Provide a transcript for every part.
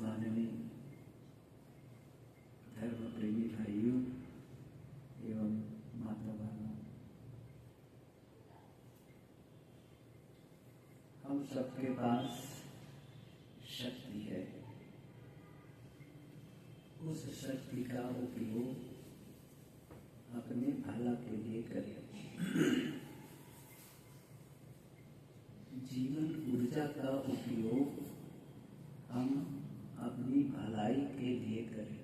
माननीय धर्म प्रेमी भाइयों एवं माता बहनों, हम सबके पास शक्ति है। उस शक्ति का उपयोग अपने भला के लिए करें। जीवन ऊर्जा का उपयोग हम अपनी भलाई के लिए करें।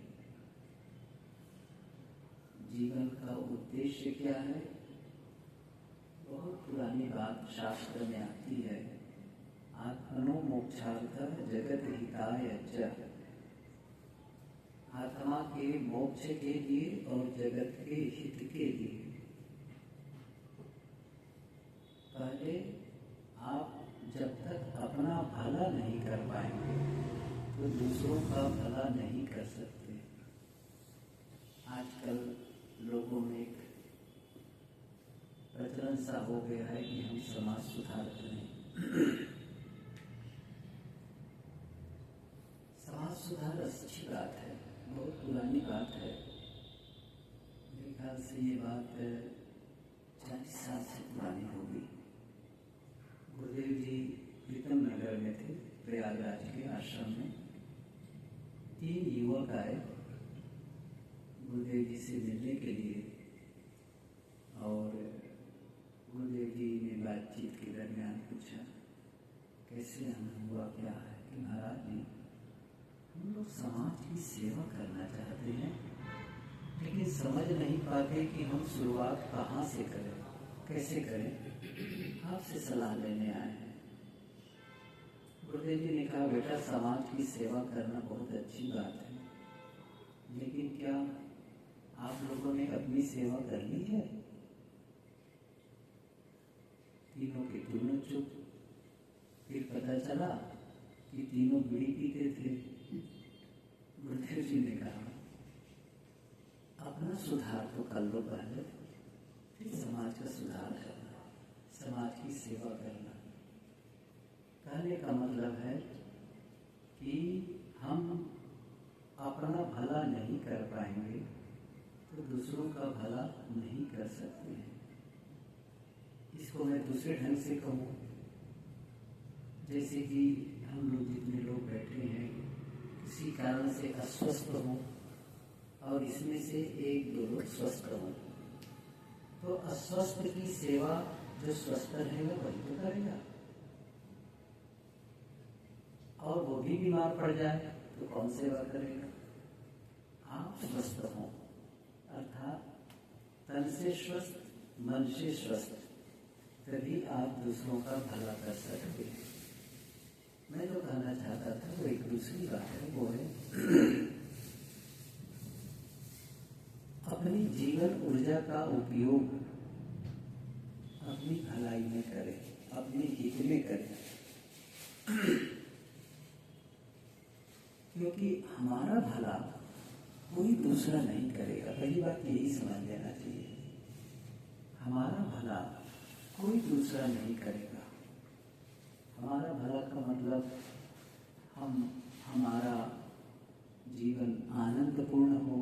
जीवन का उद्देश्य क्या है? बहुत पुरानी बात शास्त्र में आती है। आत्मनो मोक्षार्थः जगत हिताय च। आत्मा के मोक्ष के लिए और जगत के हित के लिए। पहले आप जब तक अपना भला नहीं कर पाएंगे तो दूसरों का भला नहीं कर सकते। आजकल लोगों में एक प्रचलन सा हो गया है कि हम समाज सुधार करें। समाज सुधार अच्छी बात है, बहुत पुरानी बात है। मेरे ख्याल से ये बात 40 साल से पुरानी होगी। गुरुदेव जी प्रीतम नगर में थे, प्रयागराज के आश्रम में। 3 युवक आए गुरुदेव जी से मिलने के लिए और गुरुदेव जी ने बातचीत के दरमियान पूछा, कैसे आना हुआ, क्या है? कि महाराज जी, हम लोग समाज की सेवा करना चाहते हैं, लेकिन समझ नहीं पाते कि हम शुरुआत कहाँ से करें, कैसे करें। आपसे सलाह लेने आए हैं। गुरुदेव जी ने कहा, बेटा, समाज की सेवा करना बहुत अच्छी बात है, लेकिन क्या आप लोगों ने अपनी सेवा कर ली है? तीनों के तीनों चुप। फिर पता चला कि तीनों बीड़ी पीते थे। गुरुदेव जी ने कहा, अपना सुधार तो कर लो पहले, फिर समाज का सुधार करना, समाज की सेवा करना। कहने का मतलब है कि हम अपना भला नहीं कर पाएंगे तो दूसरों का भला नहीं कर सकते हैं। इसको मैं दूसरे ढंग से कहूँ, जैसे कि हम लोग जितने लोग बैठे हैं किसी कारण से अस्वस्थ हों और इसमें से 1-2 लोग स्वस्थ हों, तो अस्वस्थ की सेवा जो स्वस्थ रहेगा वही तो करेगा। और वो भी बीमार पड़ जाए तो कौन सेवा करेगा? आप स्वस्थ हों, अर्थात तन से स्वस्थ, मन से स्वस्थ, तभी आप दूसरों का भला कर सकते हैं। मैं जो कहना चाहता था वो एक दूसरी बात है, वो है अपनी जीवन ऊर्जा का उपयोग अपनी भलाई में करें, अपने हित में करें। क्योंकि हमारा भला कोई दूसरा नहीं करेगा। पहली बात यही समझ लेना चाहिए, हमारा भला कोई दूसरा नहीं करेगा। हमारा भला का मतलब हमारा जीवन आनंदपूर्ण हो,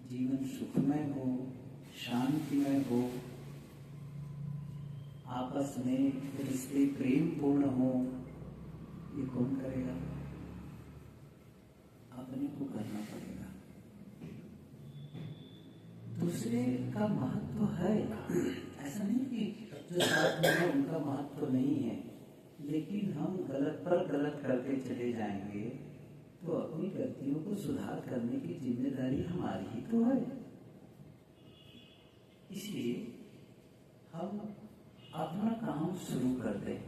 जीवन सुखमय हो, शांतिमय हो, आपस में रिश्ते प्रेम पूर्ण हो। ये कौन करेगा? अपने को करना पड़ेगा। दूसरे का महत्व है, ऐसा नहीं कि जो साथ में है उनका महत्व नहीं है, लेकिन हम गलत पर गलत करते चले जाएंगे तो अपनी गलतियों को सुधार करने की जिम्मेदारी हमारी ही तो है। इसलिए हम अपना काम शुरू कर दें।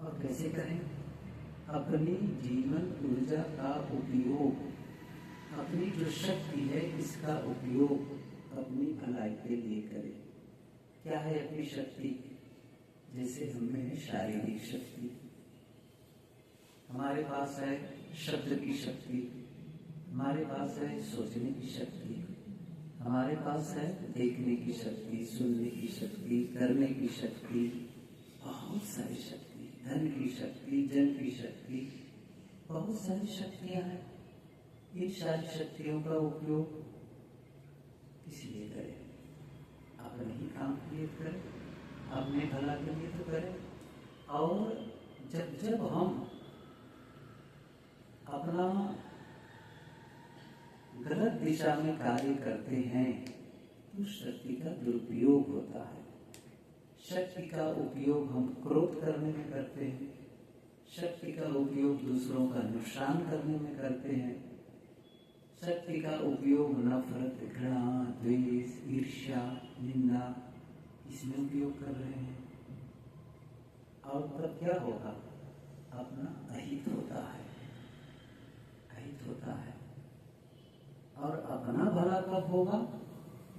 और कैसे करें? अपनी जीवन ऊर्जा का उपयोग, अपनी जो शक्ति है इसका उपयोग अपनी भलाई के लिए करें। क्या है अपनी शक्ति? जैसे हमें है शारीरिक शक्ति, हमारे पास है शब्द की शक्ति, हमारे पास है सोचने की शक्ति, हमारे पास है देखने की शक्ति, सुनने की शक्ति, करने की शक्ति, बहुत सारी शक्ति, धन की शक्ति, जन की शक्ति, बहुत सारी शक्तियां हैं। इन सारी शक्तियों का उपयोग किस लिए करें? अपने ही काम के लिए करें, अपने भला के लिए तो करें। और जब जब हम अपना गलत दिशा में कार्य करते हैं तो शक्ति का दुरुपयोग होता है। शक्ति का उपयोग हम क्रोध करने में करते हैं, शक्ति का उपयोग दूसरों का नुकसान करने में करते हैं, शक्ति का उपयोग नफरत, घृणा, द्वेष, ईर्ष्या, निंदा इसमें उपयोग कर रहे हैं। और तब क्या होगा? अपना अहित होता है, अहित होता है। और अपना भला कब होगा?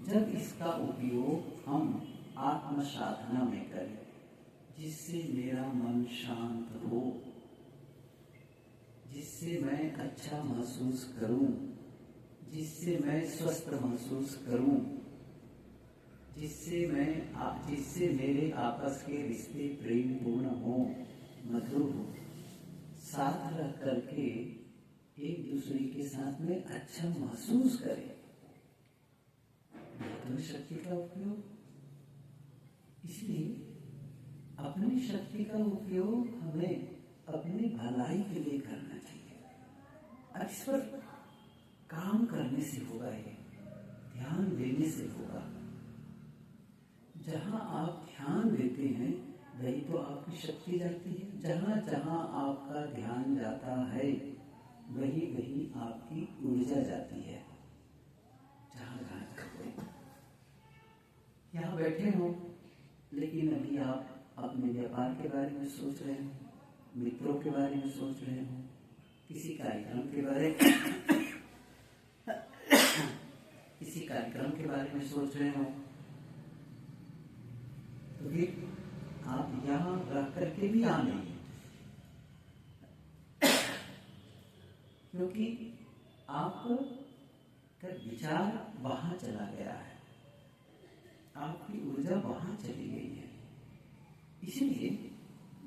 जब इसका उपयोग हम आत्म साधना में करें, जिससे मेरा मन शांत हो, जिससे मैं अच्छा महसूस करूं, जिससे मैं स्वस्थ महसूस करूं, जिससे मेरे आपस के रिश्ते प्रेम पूर्ण हो, मधुर हो, साथ रह करके एक दूसरे के साथ में अच्छा महसूस करें। तो शक्ति का उपयोग, इसलिए अपनी शक्ति का उपयोग हमें अपनी भलाई के लिए करना चाहिए। इस पर काम करने से होगा, ये ध्यान देने से होगा। जहाँ आप ध्यान देते हैं वही तो आपकी शक्ति जाती है। जहाँ जहाँ आपका ध्यान जाता है वही वही आपकी ऊर्जा जाती है। जहाँ जहाँ जाते हैं, यहाँ बैठे हो लेकिन अभी आप अपने व्यापार के बारे में सोच रहे हो, मित्रों के बारे में सोच रहे हो, किसी कार्यक्रम के बारे में सोच रहे हो, तो फिर आप यहाँ रह करके भी आ नहीं, क्योंकि आपका विचार वहां चला गया है, आपकी ऊर्जा वहां चली गई है। इसलिए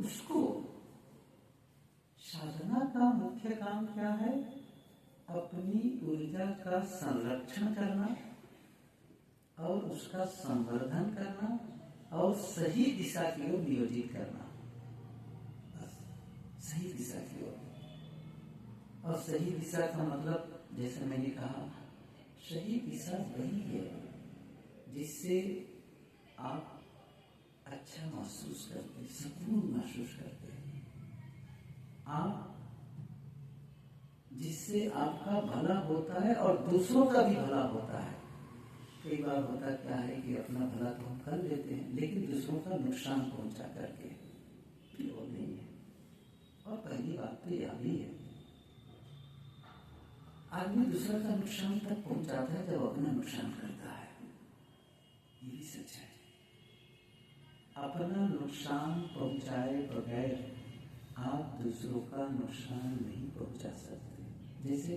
उसको, साधना का मुख्य काम क्या है? अपनी ऊर्जा का संरक्षण करना और उसका संवर्धन करना और सही दिशा की ओर नियोजित करना। बस सही दिशा की ओर। और सही दिशा का मतलब, जैसे मैंने कहा, सही दिशा वही है जिससे आप अच्छा महसूस करते, सुकून महसूस करते हैं, आप जिससे आपका भला होता है और दूसरों का भी भला होता है। कई बार होता क्या है कि अपना भला तो हम कर लेते हैं लेकिन दूसरों का नुकसान पहुंचा करके, वो नहीं है। और पहली बात तो यह भी है, आदमी दूसरा का नुकसान तब पहुंचाता है जब अपना नुकसान करता है। ये भी सच है। अपना नुकसान पहुंचाए बगैर आप दूसरों का नुकसान नहीं पहुंचा सकते। जैसे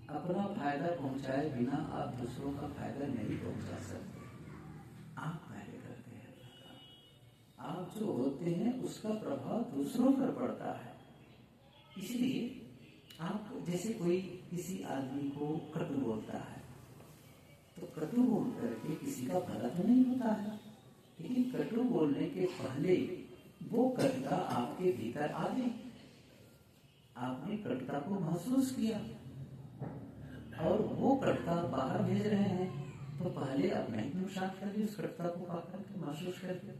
अपना फायदा पहुंचाए बिना आप दूसरों का फायदा नहीं पहुंचा सकते। आप पहले करते हैं अपना काम। आप जो होते हैं उसका प्रभाव दूसरों पर पड़ता है। इसलिए आप, जैसे कोई किसी आदमी को कटु बोलता है तो कटु बोल करके किसी का भला तो नहीं होता है, लेकिन कटु बोलने के पहले वो कटुता आपके भीतर आ गई, आपने कटुता को महसूस किया और वो कटुता बाहर भेज रहे हैं, तो पहले अपने ही नुकसान कर ली उस कटुता को पाकर के महसूस करके।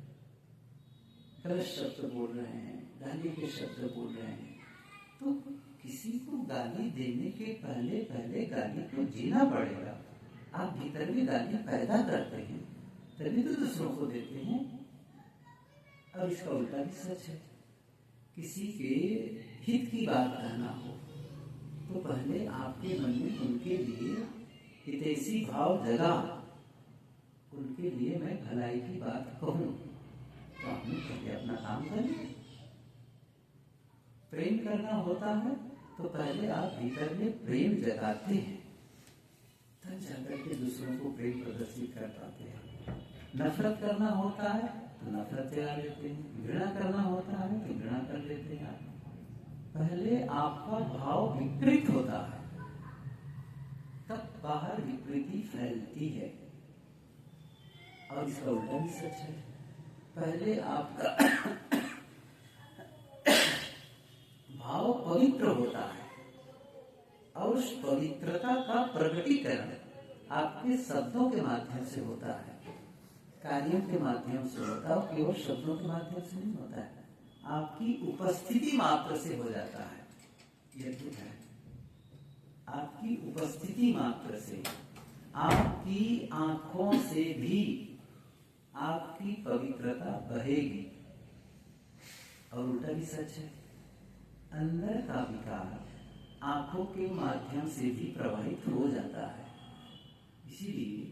गलत शब्द बोल रहे हैं, गाली के शब्द बोल रहे हैं, तो किसी को गाली देने के पहले पहले गाली को जीना पड़ेगा। आप भीतर भी गाली पैदा करते हैं तभी तो दूसरों को देते हैं। और इसका उल्टा भी सच है, किसी के हित की बात कहना हो तो पहले आपके मन में उनके लिए हितैषी भाव जगा, उनके लिए मैं भलाई की बात कहूं, तो आपने पहले अपना काम करें। प्रेम करना होता है तो पहले आप भीतर में प्रेम जगाते हैं, तब जाकर के दूसरों को प्रेम प्रदर्शित कर पाते हैं। नफरत करना होता है तो नफरत जगा लेते हैं, घृणा करना होता है तो घृणा कर लेते हैं आप। पहले आपका भाव विकृत होता है, तब बाहर विकृति फैलती है। और इसका उल्टा भी सच है। पहले आपका भाव पवित्र होता है और उस पवित्रता का प्रकटीकरण आपके शब्दों के माध्यम से होता है, कार्यों के माध्यम से होता है, केवल शब्दों के माध्यम से नहीं होता है, आपकी उपस्थिति मात्र से हो जाता है। ये अद्भुत है। आपकी उपस्थिति मात्र से, आपकी आंखों से भी आपकी पवित्रता बहेगी। और उल्टा भी सच है, अंदर का विकार आंखों के माध्यम से भी प्रवाहित हो जाता है। इसीलिए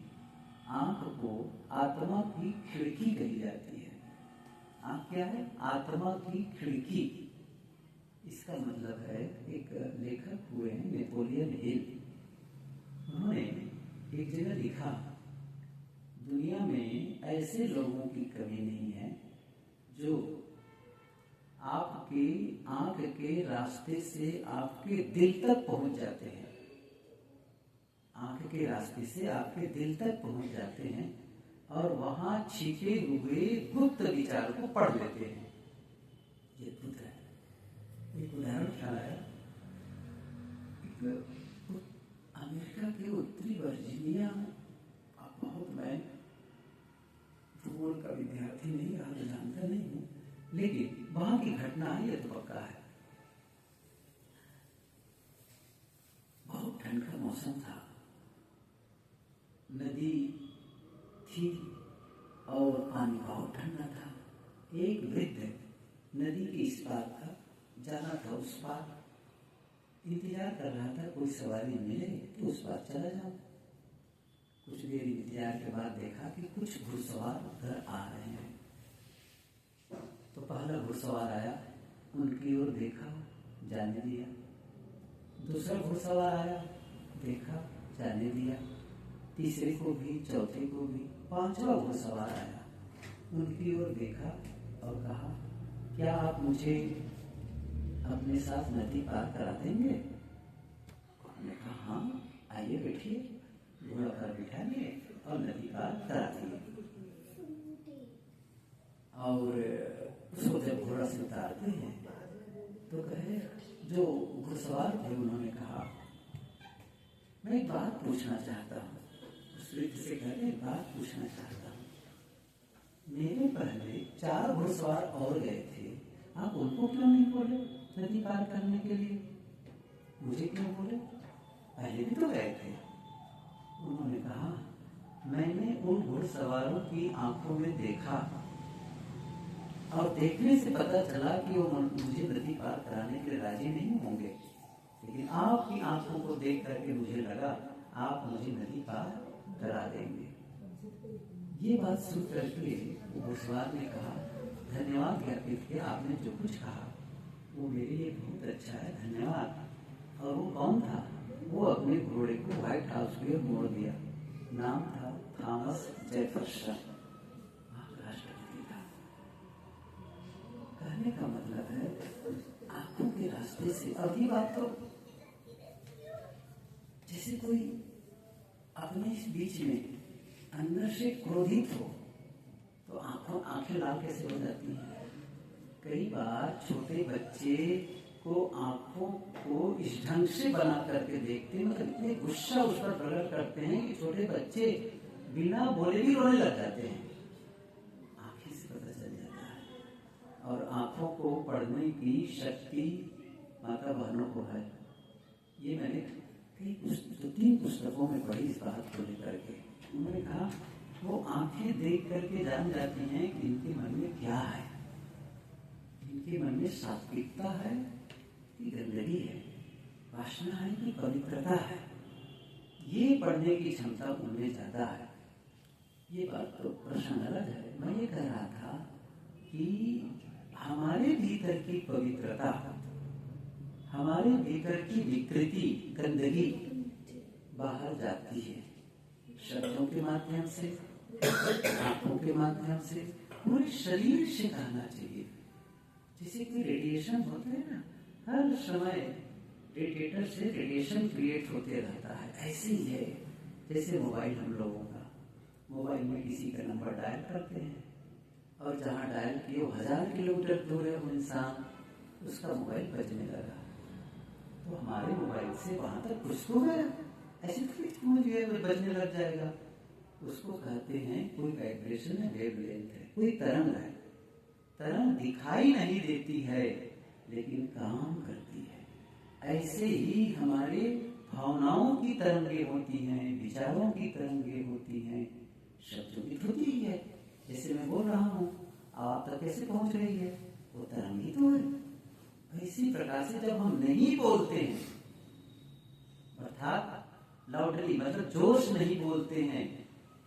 आंख को आत्मा की खिड़की कही जाती है। आंख क्या है? आत्मा की खिड़की। इसका मतलब है, एक लेखक हुए हैं नेपोलियन हिल, उन्होंने एक जगह लिखा, दुनिया में ऐसे लोगों की कमी नहीं है जो आपके आंख के रास्ते से आपके दिल तक पहुंच जाते हैं। आंख के रास्ते से आपके दिल तक पहुंच जाते हैं और वहां छिपे हुए गुप्त विचार को पढ़ लेते हैं। ये अद्भुत है। एक उदाहरण ख्याल आया, अमेरिका के उत्तरी वर्जीनिया में, बहुत मैं भूगोल का विद्यार्थी नहीं रहा, जानता नहीं हूँ, लेकिन वहां की घटना है, ये तो पक्का है। बहुत ठंड का मौसम था, नदी थी और पानी बहुत ठंडा था। एक वृद्ध नदी के इस पार था, जाना था उस पार, इंतजार कर रहा था कोई सवारी मिले तो उस पार चला जाऊं। कुछ देर इंतजार के बाद देखा कि कुछ घुड़सवार उधर आ रहे हैं। तो पहला घुड़सवार आया, उनकी ओर देखा, जाने दिया। दूसरा घुड़सवार आया, देखा, जाने दिया। तीसरे को भी, चौथे को भी। पांचवा घुड़सवार आया, उनकी ओर देखा और कहा, क्या आप मुझे अपने साथ नदी पार करा देंगे? उन्होंने कहा, हाँ, आइए बैठिए। घोड़ा पर बिठा लिए और नदी पार करा दिए। और उसको जब घोड़ा से उतारते हैं तो कहे, जो घुड़सवार थे उन्होंने कहा, मैं एक बात पूछना चाहता हूँ। उस वृद्ध से कहे, एक बात पूछना चाहता हूँ, मेरे पहले 4 घुड़सवार और गए थे, आप उनको क्यों नहीं बोले नदी पार करने के लिए? मुझे क्यों बोले? पहले भी तो गए थे। उन्होंने कहा, मैंने उन घुड़सवारों की आंखों में देखा और देखने से पता चला कि वो मुझे नदी पार कराने के लिए राजी नहीं होंगे, लेकिन आपकी आंखों को देख करके मुझे लगा आप मुझे नदी पार करा देंगे। ये बात सुन करके घुड़सवार ने कहा, धन्यवाद ज्ञापित किया, आपने जो कुछ कहा वो मेरे लिए बहुत अच्छा है, धन्यवाद। और वो कौन था? वो अपने घोड़े को व्हाइट हाउस की ओर मोड़ दिया। नाम था थॉमस जेफरसन, राष्ट्रपति था। कहने का मतलब है, आंखों के रास्ते से, अभी बात तो जैसे कोई अपने इस बीच में अंदर से क्रोधित हो तो आंखें लाल कैसे हो जाती हैं? कई बार छोटे बच्चे को आंखों को इस ढंग से बना करके देखते हैं, मतलब इतने गुस्सा उस पर प्रकट करते हैं कि छोटे बच्चे बिना बोले भी रोने लग जाते हैं। आंखें से पता चल जाता है। और आंखों को पढ़ने की शक्ति माता बहनों को है। ये मैंने कई 2-3 पुस्तकों में पढ़ी इस बात को लेकर के। उन्होंने कहा, वो आंखें देख करके जान जाती हैं कि इनके मन में क्या है, इनके मन में सात्विकता है कि गंदगी है, वासना है कि पवित्रता है। ये पढ़ने की क्षमता उनमें ज्यादा है। ये बात तो प्रश्न अलग है। मैं ये कह रहा था कि हमारे भीतर की पवित्रता, हमारे भीतर की विकृति, गंदगी बाहर जाती है शब्दों के माध्यम से, आंखों के माध्यम से, पूरे शरीर से कहना चाहिए। जैसे कोई रेडिएशन होते हैं ना, हर समय रेडिएटर से रेडिएशन क्रिएट होते रहता है। ऐसे ही है जैसे मोबाइल हम लोगों का, मोबाइल में किसी का नंबर डायल करते हैं और जहाँ डायल किए 1000 किलोमीटर दूर है वो इंसान, उसका मोबाइल बजने लगा, तो हमारे मोबाइल से वहाँ तक कुछ तो गया, ऐसे थोड़ी पहुँच गया तो बजने लग जाएगा। उसको कहते हैं कोई वाइब्रेशन है, वेवलेंथ है, कोई तरंग है। तरंग दिखाई नहीं देती है लेकिन काम करती है। ऐसे ही हमारे भावनाओं की तरंगे होती हैं, विचारों की तरंगे होती हैं, शब्दों की होती ही है। जैसे मैं बोल रहा हूँ, आप तक कैसे पहुँच रही है, वो तरंग ही तो है। इसी प्रकार से जब हम नहीं बोलते हैं, अर्थात लाउडली मतलब जोश नहीं बोलते हैं,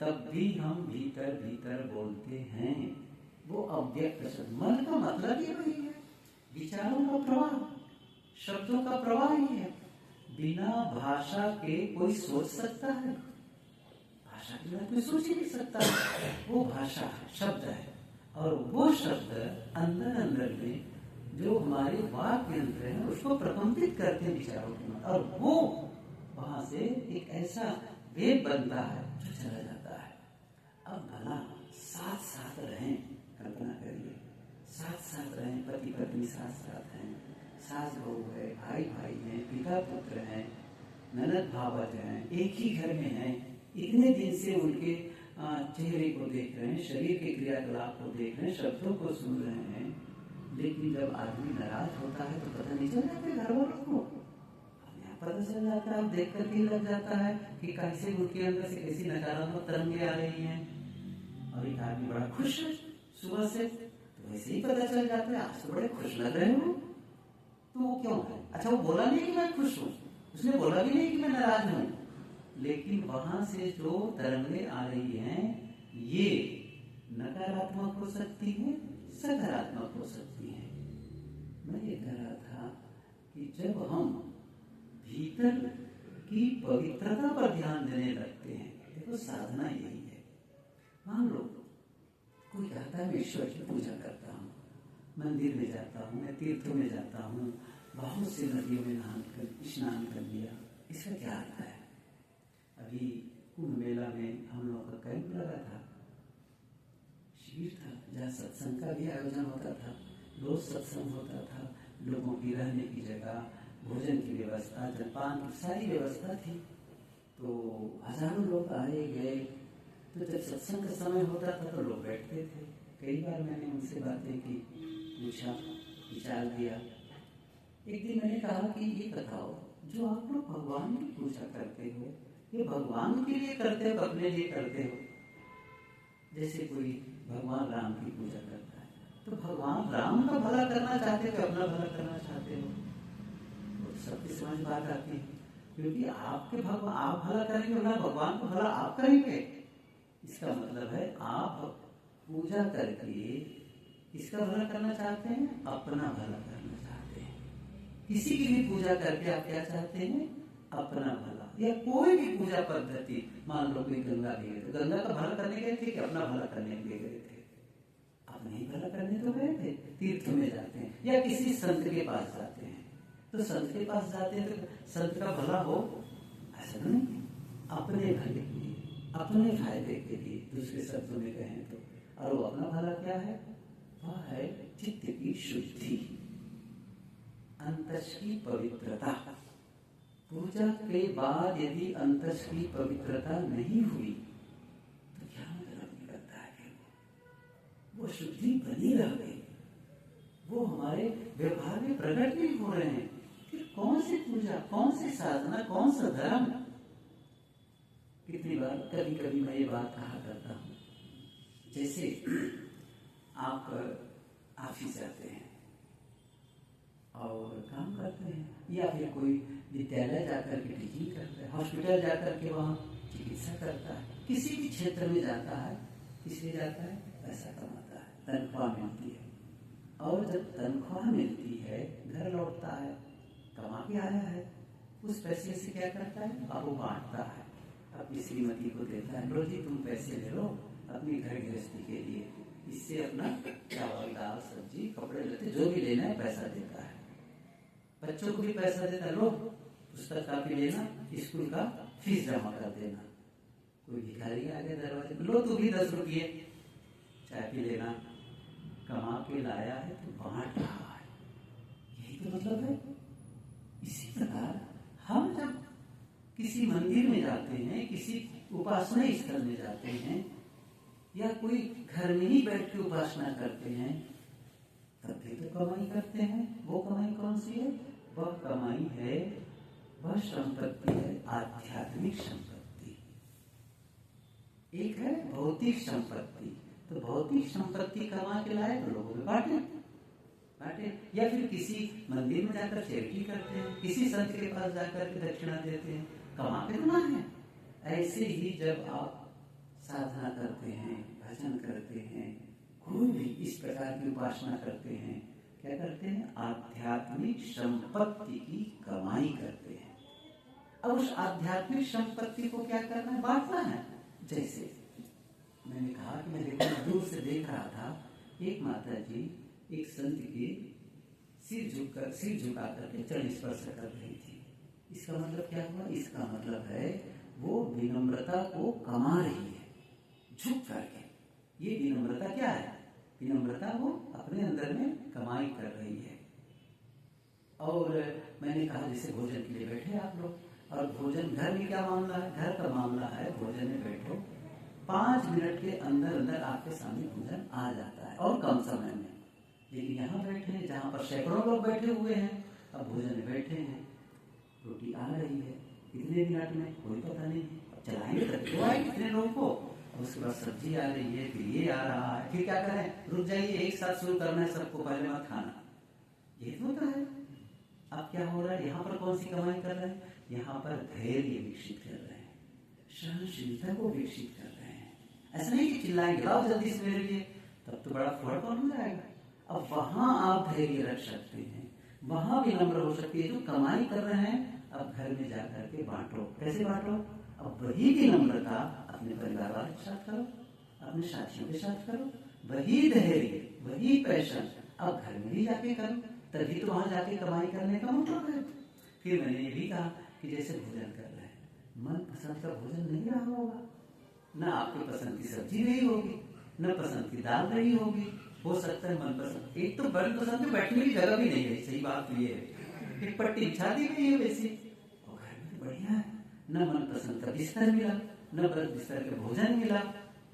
तब भी हम भीतर भीतर बोलते हैं। वो अव्यक्त शब्द, मन का मतलब ही वही है, विचारों का प्रवाह, शब्दों का प्रवाह ही है। बिना भाषा के कोई सोच सकता है? भाषा के बिना कोई सोच ही नहीं सकता। वो भाषा है, शब्द है, और वो शब्द अंदर अंदर में जो हमारे वाक्य यंत्र है उसको प्रकम्पित करते हैं विचारों के मन, और वो वहां से एक ऐसा वेग बनता है जो चला जाता है। अब भला साथ साथ रहें, कल्पना करिए, साथ साथ रहें, पति पत्नी साथ साथ हैं, सास बहू है, भाई भाई हैं, पिता पुत्र हैं, ननद भावज हैं, एक ही घर में हैं, इतने दिन से उनके चेहरे को देख रहे हैं, शरीर के क्रियाकलाप को देख रहे हैं, शब्दों को सुन रहे हैं, लेकिन जब आदमी नाराज होता है तो पता नहीं चल जाता घर वालों को, पता चल जाता है, देख कर के लग जाता है कि कैसे उनके अंदर से कैसी नकारात्मक तरंगे आ रही हैं। और एक आदमी बड़ा खुश है सुबह से, तो वैसे ही पता चल जाता है आज तो बड़े खुश लग रहे हो, तो वो क्यों है? अच्छा, वो बोला नहीं कि मैं खुश हूँ, उसने बोला भी नहीं कि मैं नाराज हूँ, लेकिन वहां से जो तरंगे आ रही हैं ये नकारात्मक हो सकती है, सकारात्मक हो सकती है। मैं ये कह रहा था कि जब हम भीतर की पवित्रता पर ध्यान देने लगते हैं, देखो साधना यही है। मान लो कोई कहता है मैं ईश्वर की पूजा करता हूँ, मंदिर में जाता हूँ, मैं तीर्थों में जाता हूँ, बहुत सी नदियों में स्नान कर लिया, इसका क्या अर्थ है? अभी कुंभ मेला में हम लोग का कैंप लगा था, शिविर था, जहाँ सत्संग का भी आयोजन होता था, रोज सत्संग होता था, लोगों की रहने की जगह, भोजन की व्यवस्था, जलपान की सारी व्यवस्था थी, तो हजारों लोग आए गए। तो जब सत्संग का समय होता था तो लोग बैठते थे। कई बार मैंने उनसे बातें की, पूछा, विचार दिया। एक दिन मैंने कहा कि ये बताओ, जो आप लोग भगवान की पूजा करते हो, ये भगवान के लिए करते हो, अपने लिए करते हो? जैसे कोई भगवान राम की पूजा करता है, तो भगवान राम का भला करना चाहते हो, अपना भला करना चाहते हो? सबकी समझ बात आती है, क्योंकि आपके भगवान आप भला करेंगे ना, भगवान को भला आप करेंगे। इसका मतलब है आप पूजा करके किसका भला करना चाहते हैं? अपना भला करना चाहते हैं। किसी की भी पूजा करके आप क्या चाहते हैं? अपना भला। या कोई भी पूजा पद्धति, मान लो कोई गंगा गए तो गंगा का भला करने गए थे कि अपना भला करने के लिए गए थे? अपने ही भला करने तो गए थे। तीर्थ में जाते हैं या किसी संत के पास जाते हैं, तो संत के पास जाते हैं तो संत का भला हो, ऐसा नहीं, अपने भले के लिए, अपने फायदे के लिए, दूसरे शब्दों में कहें तो। और वो अपना भला क्या है? वह है चित्त की शुद्धि, अंतस की पवित्रता। पूजा के बाद यदि अंतस की पवित्रता नहीं हुई तो क्या मतलब निकलता है? वो शुद्धि बनी रह गई, वो हमारे व्यवहार में प्रकट नहीं हो रहे हैं, फिर कौन सी पूजा, कौन सी साधना, कौन सा धर्म? कितनी बार कभी कभी मैं ये बात कहा करता हूँ, जैसे आप ऑफिस जाते हैं और काम करते हैं, या फिर कोई विद्यालय जाकर के टीचिंग करता है, हॉस्पिटल जाकर के वहाँ चिकित्सा करता है, किसी भी क्षेत्र में जाता है, इसलिए जाता है पैसा कमाता है, तनख्वाह मिलती है, और जब तनख्वाह मिलती है घर लौटता है, कमा के आया है, उस पैसे से क्या करता है? अब वो बांटता है, अपनी श्रीमती को देता है, लो जी तुम पैसे ले लो अपनी घर गृहस्थी के लिए, इससे अपना चावल दाल सब्जी कपड़े लत्ते जो भी लेना है पैसा देता है। बच्चों को भी पैसा देता, लो पुस्तक कापी लेना, स्कूल का फीस जमा कर देना। कोई भिखारी आ गया दरवाजे पे, लो तू भी 10 रुपये चाय पी लेना, कमा के लाया है तो बांट रहा है। यही तो मतलब है। इसी प्रकार हम जब किसी मंदिर में जाते हैं, किसी उपासना स्थल में जाते हैं, या कोई घर में ही बैठ के उपासना करते हैं, तब भी तो कमाई करते हैं। वो कमाई कौन सी है? वह कमाई है, वह संपत्ति है आध्यात्मिक संपत्ति। एक है भौतिक संपत्ति, तो भौतिक संपत्ति कमा के लाए तो लोगों में बांटे, या फिर किसी मंदिर में जाकर चैरिटी करते हैं, किसी संत के पास जाकर के दक्षिणा देते हैं, कमा के ना है। ऐसे ही जब आप साधना करते हैं, भजन करते हैं, कोई भी इस प्रकार की उपासना करते हैं, क्या करते हैं? आध्यात्मिक संपत्ति की कमाई करते हैं। अब उस आध्यात्मिक संपत्ति को क्या करना है? बांटना है। जैसे मैंने कहा कि मैं दूर से देख रहा था, एक माता जी एक संत के सिर झुका करके चरण स्पर्श कर रही थी। इसका मतलब क्या हुआ? इसका मतलब है वो विनम्रता को कमा रही है, झुक करके। ये विनम्रता क्या है? विनम्रता वो अपने अंदर में कमाई कर रही है। और मैंने कहा जैसे भोजन के लिए बैठे आप लोग, और भोजन घर में क्या मामला है? घर का मामला है, भोजन में बैठो, 5 मिनट के अंदर अंदर आपके सामने भोजन आ जाता है, और कम समय में। लेकिन यहाँ बैठे हैं जहाँ पर सैकड़ों लोग बैठे हुए हैं, अब भोजन में बैठे हैं, रोटी आ रही है, कितने मिनट में कोई पता नहीं, चलाएंगे तो आए कितने लोगों को, उसके बाद सब्जी आ रही है, फिर ये आ रहा है, फिर क्या करें? रुक जाइए, एक साथ शुरू करना है सबको, पहले मत खाना। ये होता है। अब क्या हो रहा है? यहाँ पर कौन सी कमाई कर रहे हैं? यहाँ पर धैर्य विकसित कर रहे हैं, सहनशीलता को विकसित कर रहे हैं। ऐसा नहीं कि चिल्लाएंगे लाओ जल्दी से मेरे लिए, तब तो बड़ा फर्क हो जाएगा। अब वहां आप धैर्य रख सकते हैं, वहां भी नम्र हो सकती है। जो कमाई कर रहे हैं, अब घर में जाकर के बांटो। कैसे बांटो? अब वही विनम्रता अपने परिवार वालों के साथ करो, अपने साथियों के साथ करो, वही धैर्य, वही पैशन अब घर में भी जाके करो, तभी तो वहां जाके कमाई करने का मतलब है। फिर मैंने ये भी कहा कि जैसे भोजन कर रहे हैं, मन पसंद का भोजन नहीं रहा होगा, न आपकी पसंद की सब्जी रही होगी, न पसंद की दाल रही होगी, हो सकता है मनपसंद, एक तो मनपसंद में बैठने की जगह भी नहीं है। सही बात ये है, एक पट्टी बिछा दी गई है वैसी, और घर में बढ़िया है, न मनपसंद का बिस्तर मिला, न बिस्तर का भोजन मिला,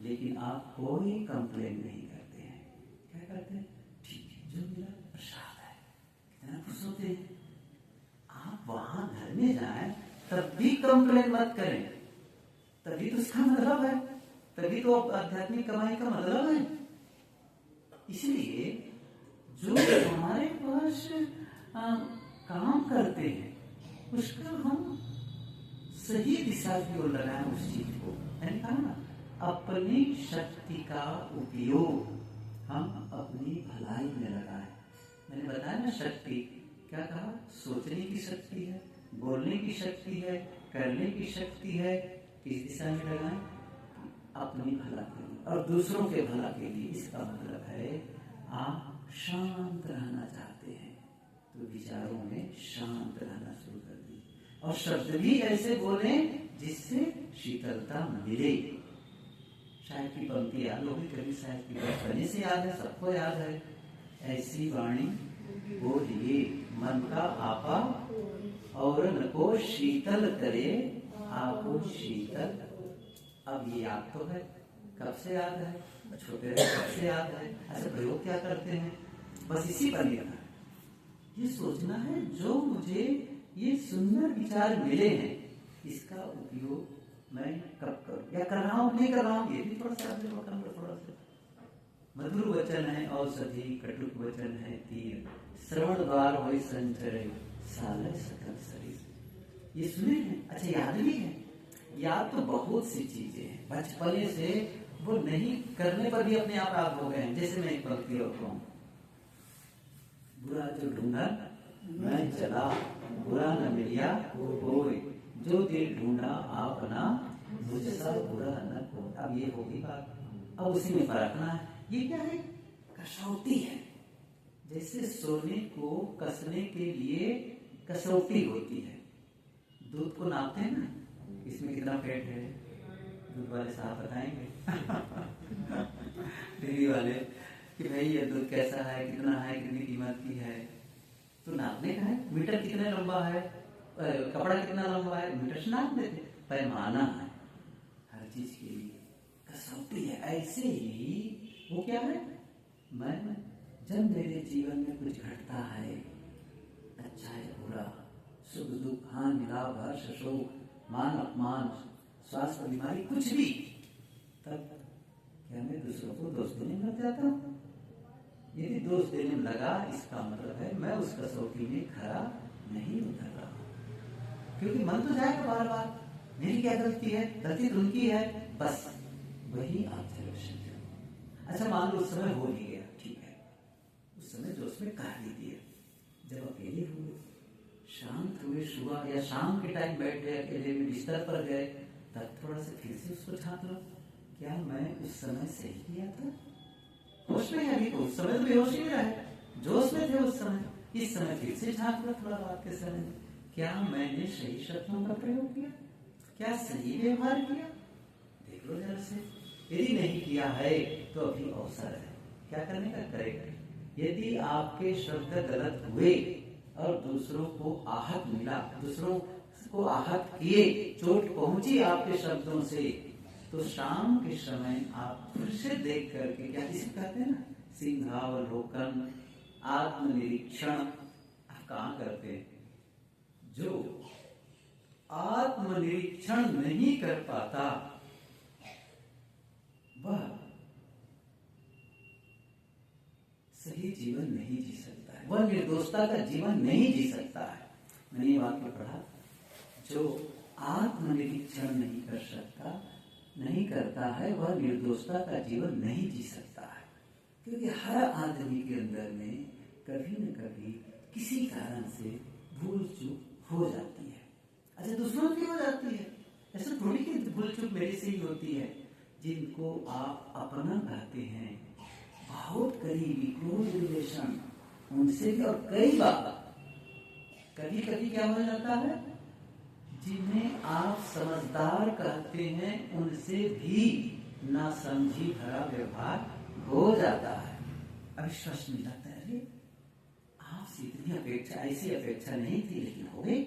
लेकिन आप कोई कंप्लेन नहीं करते हैं। क्या करते हैं? ठीक है, जो मिला प्रसाद है, कितना खुश होते हैं। आप वहां घर में जाएं, तब भी कंप्लेन मत करें, तभी तो उसका मतलब है, तभी तो आध्यात्मिक कमाई का मतलब है। इसलिए जो हमारे पास काम करते हैं, उसका हम सही दिशा की ओर लगाएं उस चीज को। मैंने कहा ना, अपनी शक्ति का उपयोग हम अपनी भलाई में लगाएं। मैंने बताया ना, शक्ति क्या कहा? सोचने की शक्ति है, बोलने की शक्ति है, करने की शक्ति है। किस दिशा में लगाएं? अपनी भला के लिए और दूसरों के भला के लिए। इसका मतलब है आप शांत रहना चाहते हैं तो विचारों में शांत रहना शुरू कर दीजिए, और शब्द भी ऐसे बोले जिससे शीतलता मिले। शायद की पंक्ति याद होगी, कभी शायद की बचपने से याद है, सबको याद है। ऐसी वाणी बोलिए मन का आपा, और न को शीतल करे आपको शीतल। अब ये याद तो है, कब से याद है? छोटे रहे कब से याद है? ऐसे प्रयोग क्या करते हैं? बस इसी पर लेना है, ये सोचना है जो मुझे ये सुंदर विचार मिले हैं, इसका उपयोग मैं कब करूं, या कर रहा हूं नहीं कर रहा हूं। ये भी थोड़ा सा थोड़ा सा मधुर वचन है औषधि, कटुक वचन है तीर, श्रवण द्वार होई संचरे साले सकल शरीर। ये सुने हैं? अच्छा, याद भी है। याद तो बहुत सी चीजें हैं, बचपने से वो नहीं करने पर भी अपने आप याद हो गए हैं। जैसे मैं एक पंक्ति रखता हूँ, बुरा जो ढूंढा मैं चला, बुरा न मिलिया कोई, जो दिल ढूंढा आपना, मुझसा बुरा न कोई। अब ये होगी बात, अब उसी में परखना है। ये क्या है? कसौटी है। जैसे सोने को कसने के लिए कसौटी होती है। दूध को नापते हैं ना, इसमें कितना फैट है, दूध वाले साहब बताएंगे डेयरी वाले कि भाई ये दूध कैसा है, कितना है, कितनी कीमत की है, तो नापने का है। मीटर कितने लंबा है, कपड़ा कितना लंबा है, मीटर से नाप देते। पैमाना है हर चीज के लिए, कसौटी है। ऐसे ही वो क्या है, मैं जब मेरे जीवन में कुछ घटता है, अच्छा है बुरा, सुख दुख, हानि लाभ, हर्ष शोक, मान अपमान, स्वास्थ्य बीमारी, कुछ भी, तब क्या मैं दूसरों को दोष देने में लग जाता हूँ? यदि दोष देने में लगा, इसका मतलब है मैं उस कसौटी में खरा नहीं उतर रहा हूँ। क्योंकि मन तो जाएगा बार बार, मेरी क्या गलती है, गलती तो उनकी है, बस वही आप ऑब्जर्वेशन। अच्छा मान लो उस समय हो नहीं गया, ठीक है, उस समय जो उसमें कर भी दिया, जब अकेले हुए, शांत हुए, सुबह या शाम के टाइम बैठ गए अकेले में, बिस्तर पर गए, तब थोड़ा सा फिर से उसको झांक लो, क्या मैं उस समय सही किया था? होश में है अभी तो, उस समय तो बेहोश ही रहा है, जोश में थे उस समय, इस समय फिर से झांक लो थोड़ा रात के समय, क्या मैंने सही शब्दों का प्रयोग किया, क्या सही व्यवहार किया? देख लो जरा से। यदि नहीं किया है तो अभी अवसर है, क्या करने का करेगा। यदि आपके शब्द गलत हुए और दूसरों को आहत मिला, दूसरों को आहत किए, चोट पहुंची आपके शब्दों से, तो शाम के समय आप फिर से देख करके, क्या जिसे कहते हैं ना, सिंहावलोकन, आत्मनिरीक्षण आप कहाँ करते हैं? जो आत्मनिरीक्षण नहीं कर पाता वह सही जीवन नहीं जी सकता है, वह निर्दोषता का जीवन नहीं जी सकता है। मैंने ये वाक्य पढ़ा, जो आत्मनिरीक्षण नहीं कर सकता, नहीं करता है, वह निर्दोषता का जीवन नहीं जी सकता है। क्योंकि हर आदमी के अंदर में कभी न कभी किसी कारण से भूल चूक हो जाती है। अच्छा, दूसरों की हो जाती है, ऐसा थोड़ी कि भूल चूक मेरी से ही होती है। जिनको आप अपना कहते हैं, बहुत करीबी क्लोज रिलेशन, उनसे भी, और कई बार कभी कभी क्या हो जाता है, जिन्हें आप समझदार कहते हैं, उनसे भी नासमझी भरा व्यवहार हो जाता है। अविश्वास मिल जाता है, अरे आपसे इतनी अपेक्षा, ऐसी अपेक्षा नहीं थी, लेकिन हो गई,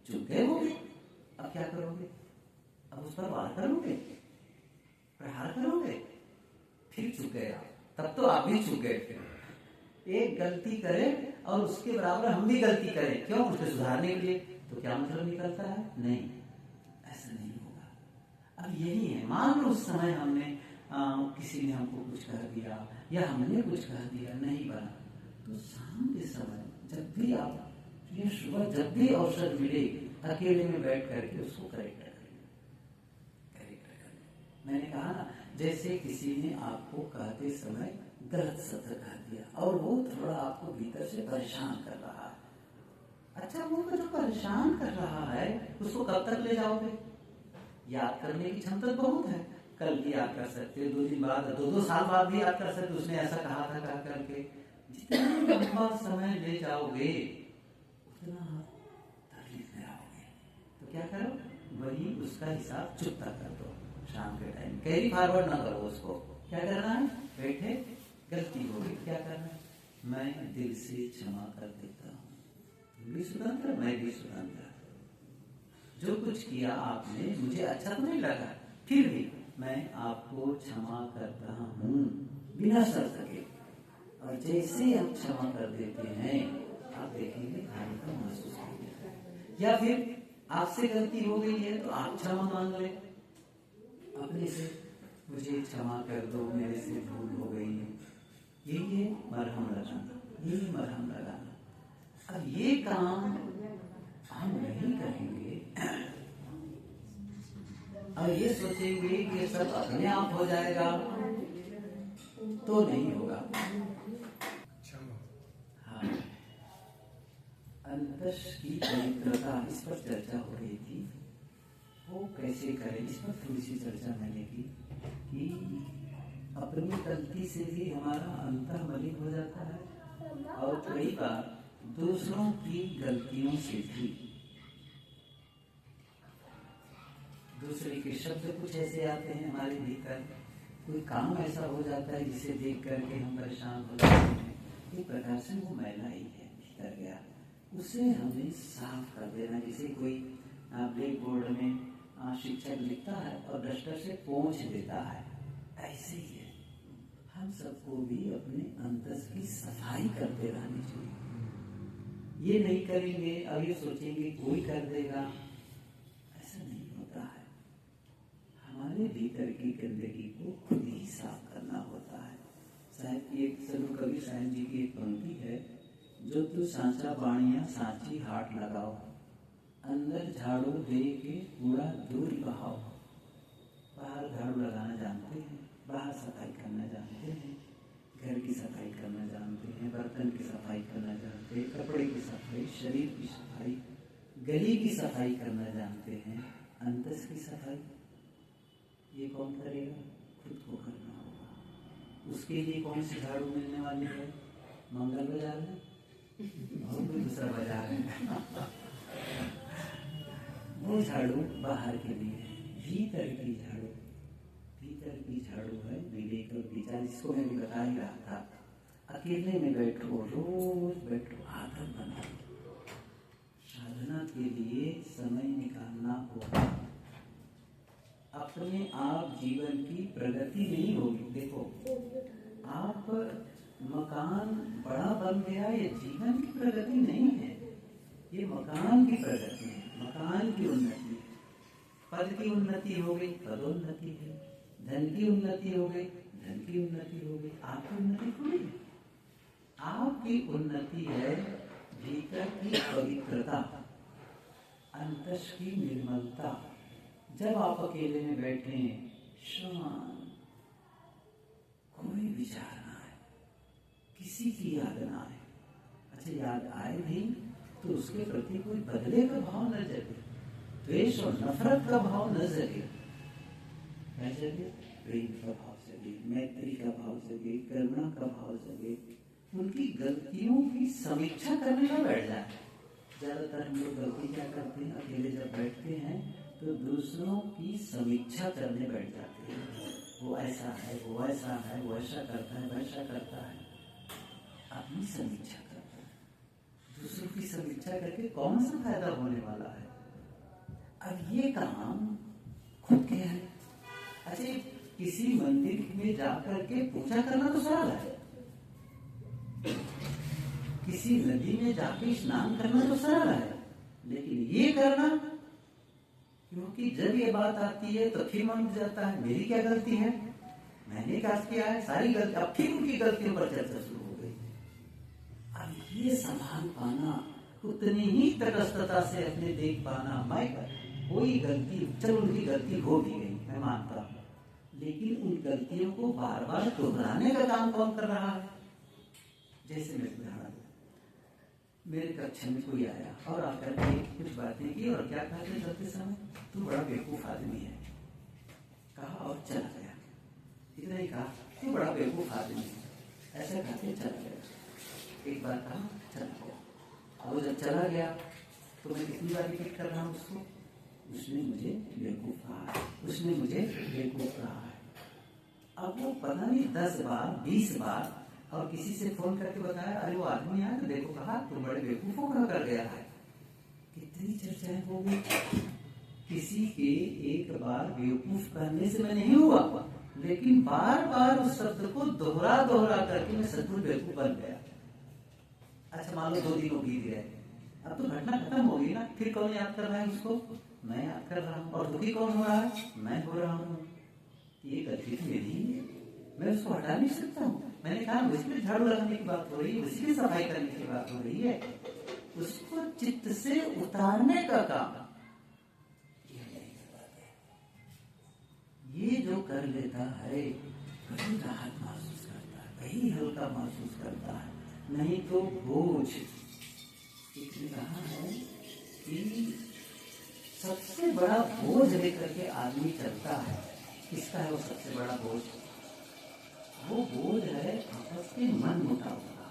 चुप गए, हो गए, अब क्या करोगे? अब उस पर वार करोगे, प्रहार करोगे, फिर चुप गए आप, तब तो आप भी चुप गए। फिर एक गलती करें और उसके बराबर हम भी गलती करें, क्यों? उसको सुधारने के लिए, तो क्या मतलब निकलता है? नहीं, ऐसा नहीं होगा। अब यही है, मान लो उस समय हमने किसी ने हमको कुछ कह दिया या हमने कुछ कह दिया, नहीं बना, तो शाम के समय जब भी आप, या सुबह जब भी अवसर मिले, अकेले में बैठ करके उसको करेक्ट करें। मैंने कहा ना, जैसे किसी ने आपको कहते समय गलत शब्द कह दिया और वो थोड़ा आपको भीतर से परेशान कर रहा है। अच्छा, वो जो परेशान कर रहा है उसको कब तक ले जाओगे? याद करने की क्षमता बहुत है, कल भी याद कर सकते हो, 2 दिन बाद, 2 साल बाद भी याद कर सकते, उसने ऐसा कहा था कह करके। जितना लंबा समय ले जाओगे उतना तकलीफ में आओगे। तो क्या करो, वही उसका हिसाब चुपता कर दो। शाम के टाइम कैरी फॉरवर्ड ना करो उसको। क्या करना है? बैठे, गलती हो गई, क्या करना है? मैं दिल से क्षमा कर देता हूँ, तुम भी स्वतंत्र, मैं भी स्वतंत्र। जो कुछ किया आपने, मुझे अच्छा तो नहीं लगा, फिर भी मैं आपको क्षमा करता हूँ, बिना शर्त के। और जैसे आप क्षमा कर देते हैं, आप देखेंगे हल्का महसूस करेंगे। या फिर आपसे गलती हो गई है तो आप क्षमा मांग ले अपने से, मुझे क्षमा कर दो, मेरे से भूल हो गई है। यही है मरहम लगाना, यही मरहम लगाना। अब ये काम हम नहीं करेंगे और ये सोचेंगे कि सब अपने आप हो जाएगा, तो नहीं होगा। हाँ, अंतस की पवित्रता, इस पर चर्चा हो रही थी, वो कैसे करें, इस पर थोड़ी सी चर्चा मैंने की कि अपनी गलती से भी हमारा अंतर मलिन हो जाता है और कई बार दूसरों की गलतियों से भी दूसरे के शब्द कुछ ऐसे आते हैं हमारे भीतर, कोई काम ऐसा हो जाता है जिसे देख करके हम परेशान हो जाते हैं, एक प्रकार से वो मैला ही है भीतर गया, उसे हमें साफ कर देना। जैसे कोई ब्लैक बोर्ड में शिक्षक लिखता है और डस्टर से पोंछ देता है, ऐसे ही है हम सबको भी अपने अंतस की सफाई करते रहनी चाहिए। ये नहीं करेंगे, अब ये सोचेंगे कोई कर देगा, ऐसा नहीं होता है। हमारे भीतर की गंदगी को खुद ही साफ करना होता है। साहब की एक सदु कवि साहब जी की एक पंक्ति है, जो तू सांचा बाणिया सांची हाट लगाओ, अंदर झाड़ू दे के कूड़ा दूर बहाओ। बाहर झाड़ू लगाना जानते हैं, बाहर सफाई करना जानते हैं, घर की सफाई करना जानते हैं, बर्तन की सफाई करना जानते हैं, कपड़े की सफाई, शरीर की सफाई, गली की सफाई करना जानते हैं, अंतस की सफाई ये कौन करेगा? खुद को करना होगा। उसके लिए कौन सी झाड़ू मिलने वाली है? मंगल बाजार में और कोई दूसरा बाजार है वो झाड़ू बाहर के लिए, भीतर की झाड़ू, भीतर की झाड़ू है विवेक और विचार, जिसको मैं भी बता ही रहा था। अकेले में बैठो, रोज बैठो, आदत बनाओ। साधना के लिए समय निकालना होगा। अपने आप जीवन की प्रगति नहीं होगी। देखो, आप मकान बड़ा बन गया, ये जीवन की प्रगति नहीं है, ये मकान की प्रगति है, मकान की उन्नति। पद की उन्नति हो गई, पदोन्नति है। धन की उन्नति हो गई, धन की उन्नति हो गई। आपकी उन्नति थोड़ी है। आपकी उन्नति है भीतर की पवित्रता, अंतस की निर्मलता। जब आप अकेले में बैठे हैं, शांत, कोई विचार ना आए, किसी की याद ना आए। अच्छा, याद आए भी तो उसके प्रति कोई बदले का भाव न जगे, द्वेष और नफरत का भाव न जगे। क्या जगे? प्रेम का भाव जगे, मैत्री का भाव जगे, करुणा का भाव जगे। उनकी गलतियों की समीक्षा करने में बैठ जाए। ज्यादातर हम लोग गलती क्या करते हैं? अकेले जब बैठते हैं तो दूसरों की समीक्षा करने बैठ जाते हैं। वो ऐसा है, वो ऐसा है, वो ऐसा करता है, वैसा करता है। अपनी समीक्षा करता है। दूसरों की समीक्षा करके कौन सा फायदा होने वाला है? अब ये काम खुद के है। अच्छा, किसी मंदिर में जाकर के पूजा करना तो सरल है, किसी नदी में जाके स्नान करना तो सरल है, लेकिन ये करना, क्योंकि जब ये बात आती है तो फिर मन जाता है मेरी क्या गलती है, मैंने क्या किया है, सारी गलती। अब फिर उनकी गलतियों पर चर्चा शुरू हो गई। अब ये संभाल पाना, उतनी ही तटस्थता से अपने देख पाना, मैं कोई गलती, चल उनकी गलती हो भी गई, मैं मानता हूँ, लेकिन उन गलतियों को बार बार दोहराने का काम कौन कर रहा है? जैसे मैं उदाहरण, मेरे कक्षा में कोई आया और आकर के कुछ बातें की, और क्या कहते करते समय, तू बड़ा बेवकूफ आदमी है, कहा और चला गया। इतना ही कहा, तू बड़ा बेवकूफ आदमी है, ऐसा कहते चला गया। एक बार कहा, चला गया। और वो जब चला गया तो मैं कितनी बार रिपीट कर रहा हूँ उसको, उसने मुझे बेवकूफ कहा, उसने मुझे बेवकूफ कहा है। अब वो पता नहीं 10 बार 20 बार, और किसी से फोन करके बताया, अरे वो आदमी आया तो देखो, कहा तुम बड़े बेवकूफों का कर गया है। कितनी चर्चाएं हो गई। किसी के एक बार बेवकूफ करने से मैं नहीं हुआ, लेकिन बार बार उस शब्द को दोहरा दोहरा करके मैं सचमुच बेवकूफ बन गया। अच्छा, मान लो 2 दिन बीत गए, अब तो घटना खत्म हो गई ना, फिर कौन याद कर रहा है उसको? मैं याद कर रहा हूँ। और दुखी कौन हो रहा है? मैं हो रहा हूँ। ये गलती तो मेरी ही है, मैं उसको हटा नहीं सकता हूँ। मैंने कहा उसी में झाड़ू लगाने की बात हो रही है, उसी की सफाई करने की बात हो रही है, उसको चित्त से उतारने का काम ये नहीं कर पाते। ये जो कर लेता है वही राहत महसूस करता है, वही हल्का महसूस करता है, नहीं तो बोझ। इसने कहा है कि सबसे बड़ा बोझ लेकर के आदमी चलता है। किसका है वो सबसे बड़ा बोझ? वो बोझ है आपस के मन मुटाव का,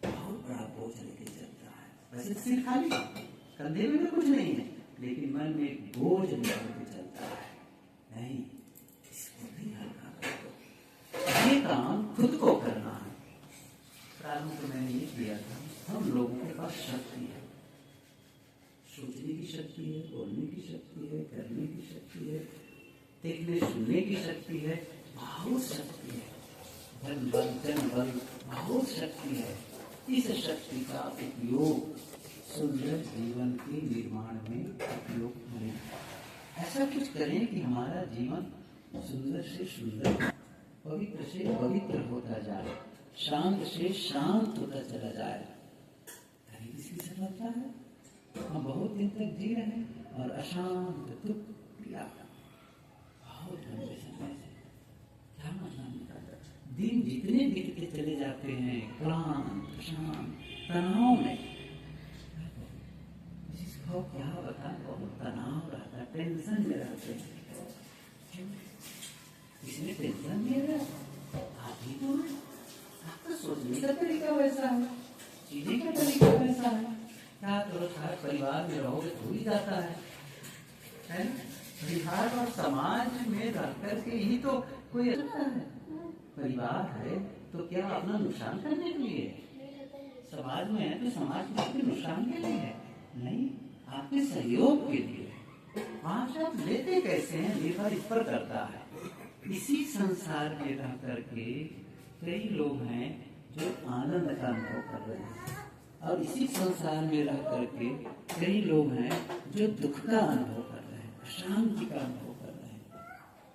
बहुत बड़ा बोझ बोझ लेके चलता है। वैसे सिर खाली, कंधे में भी कुछ नहीं है, लेकिन मन में एक बोझ लेके चलता है। नहीं, इसको नहीं हल्का करो, ये काम खुद को करना है। प्रारंभ तो मैंने ये किया था, हम लोगों के पास शक्ति है, सोचने की शक्ति है, बोलने की शक्ति है, करने की शक्ति है, देखने सुनने की शक्ति है, बहुत शक्ति है, धन बल जन बल बहुत शक्ति है। इस शक्ति का उपयोग सुंदर जीवन के निर्माण में उपयोग करें। ऐसा कुछ करें कि हमारा जीवन सुंदर से सुंदर, पवित्र से पवित्र होता जाए, शांत से शांत होता चला जाए। तभी इसकी सफलता है। हम बहुत दिन तक जी रहे हैं और अशांत दुख पीड़ा बहुत लंबे समय से, क्या मतलब निकालता। दिन जितने बीतते चले जाते हैं क्लांत अशांत तनाव में, जिसको क्या बता, बहुत तनाव रहता है, टेंशन में रहते हैं। इसमें टेंशन नहीं रहा, आप ही तो आपका सोचने का तरीका वैसा है, जीने का तरीका वैसा है। क्या करो, सारे परिवार में रहोगे तो ही जाता है ना? परिवार और समाज में रह करके ही तो कोई रहता है। परिवार है तो क्या अपना नुकसान करने के लिए, समाज में है तो समाज में आपके नुकसान के लिए है, नहीं, आपके सहयोग के लिए। आज आप लेते कैसे हैं, निर्भर इस पर करता है। इसी संसार में रह करके कई लोग हैं जो आनंद का अनुभव कर रहे हैं, और इसी संसार में रह करके कई लोग हैं जो दुख का अनुभव कर रहे हैं, अशांति का अनुभव कर रहे हैं।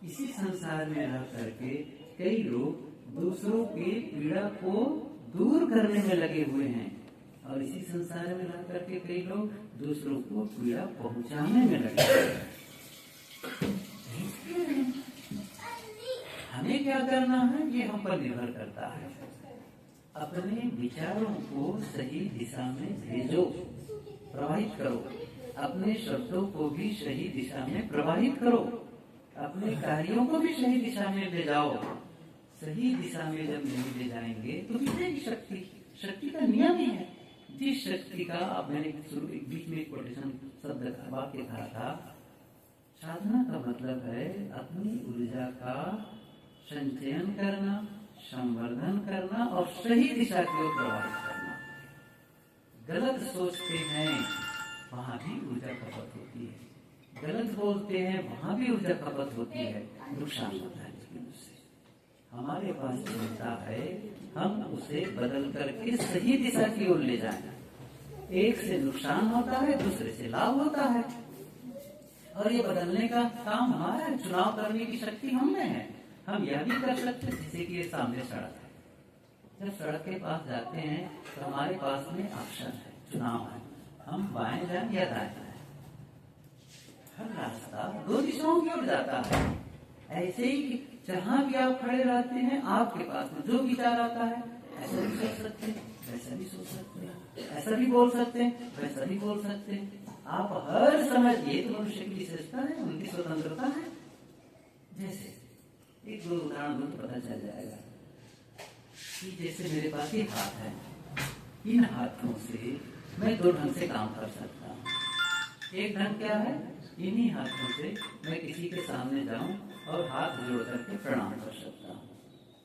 इसी संसार में रह करके कई लोग दूसरों की पीड़ा को दूर करने में लगे हुए हैं, और इसी संसार में रह करके कई लोग दूसरों को पीड़ा पहुंचाने में लगे हुए हैं। हमें क्या करना है, ये हम पर निर्भर करता है। अपने विचारों को सही दिशा में भेजो, प्रवाहित करो। अपने शब्दों को भी सही दिशा में प्रवाहित करो, अपने कार्यों को भी सही दिशा में ले जाओ। सही दिशा में जब नहीं ले जाएंगे तो मिलेगी शक्ति। शक्ति का नियम ही है। जिस शक्ति का, अब मैंने शुरू बीच में कोटेशन शब्द वाक्य कहा था, साधना का मतलब है अपनी ऊर्जा का संचयन करना, संवर्धन करना और सही दिशा की ओर प्रवाहित करना। गलत सोचते हैं वहां भी ऊर्जा खपत होती है, गलत बोलते हैं वहां भी ऊर्जा खपत होती है, नुकसान होता है। लेकिन उससे हमारे पास क्षमता है, हम उसे बदल करके सही दिशा की ओर ले जाएं। एक से नुकसान होता है, दूसरे से लाभ होता है, और ये बदलने का काम हमारा है। चुनाव करने की शक्ति हम में है। हम यह भी कर सकते हैं, जैसे कि ये सामने सड़क है, जब सड़क के पास जाते हैं तो हमारे पास में ऑप्शन है, चुनाव है, हम बाएं जाएं या दाएं जाएं। हर रास्ता दो दिशाओं की ओर जाता है। ऐसे ही जहां भी आप खड़े रहते हैं, आपके पास में जो विचार आता है, ऐसा भी सोच सकते हैं, वैसा भी सोच सकते हैं, ऐसा भी बोल सकते हैं, वैसा भी बोल सकते हैं। आप हर समय, ये तो मनुष्य की विशेषता है, उनकी स्वतंत्रता है। जैसे एक दो उदाहरण दूं तो पता चल जाएगा कि जैसे मेरे पास ये हाथ है, इन हाथों से मैं दो ढंग से काम कर सकता हूँ। एक ढंग क्या है, इन्हीं हाथों से मैं किसी के सामने जाऊं और हाथ जोड़ करके प्रणाम कर सकता हूँ,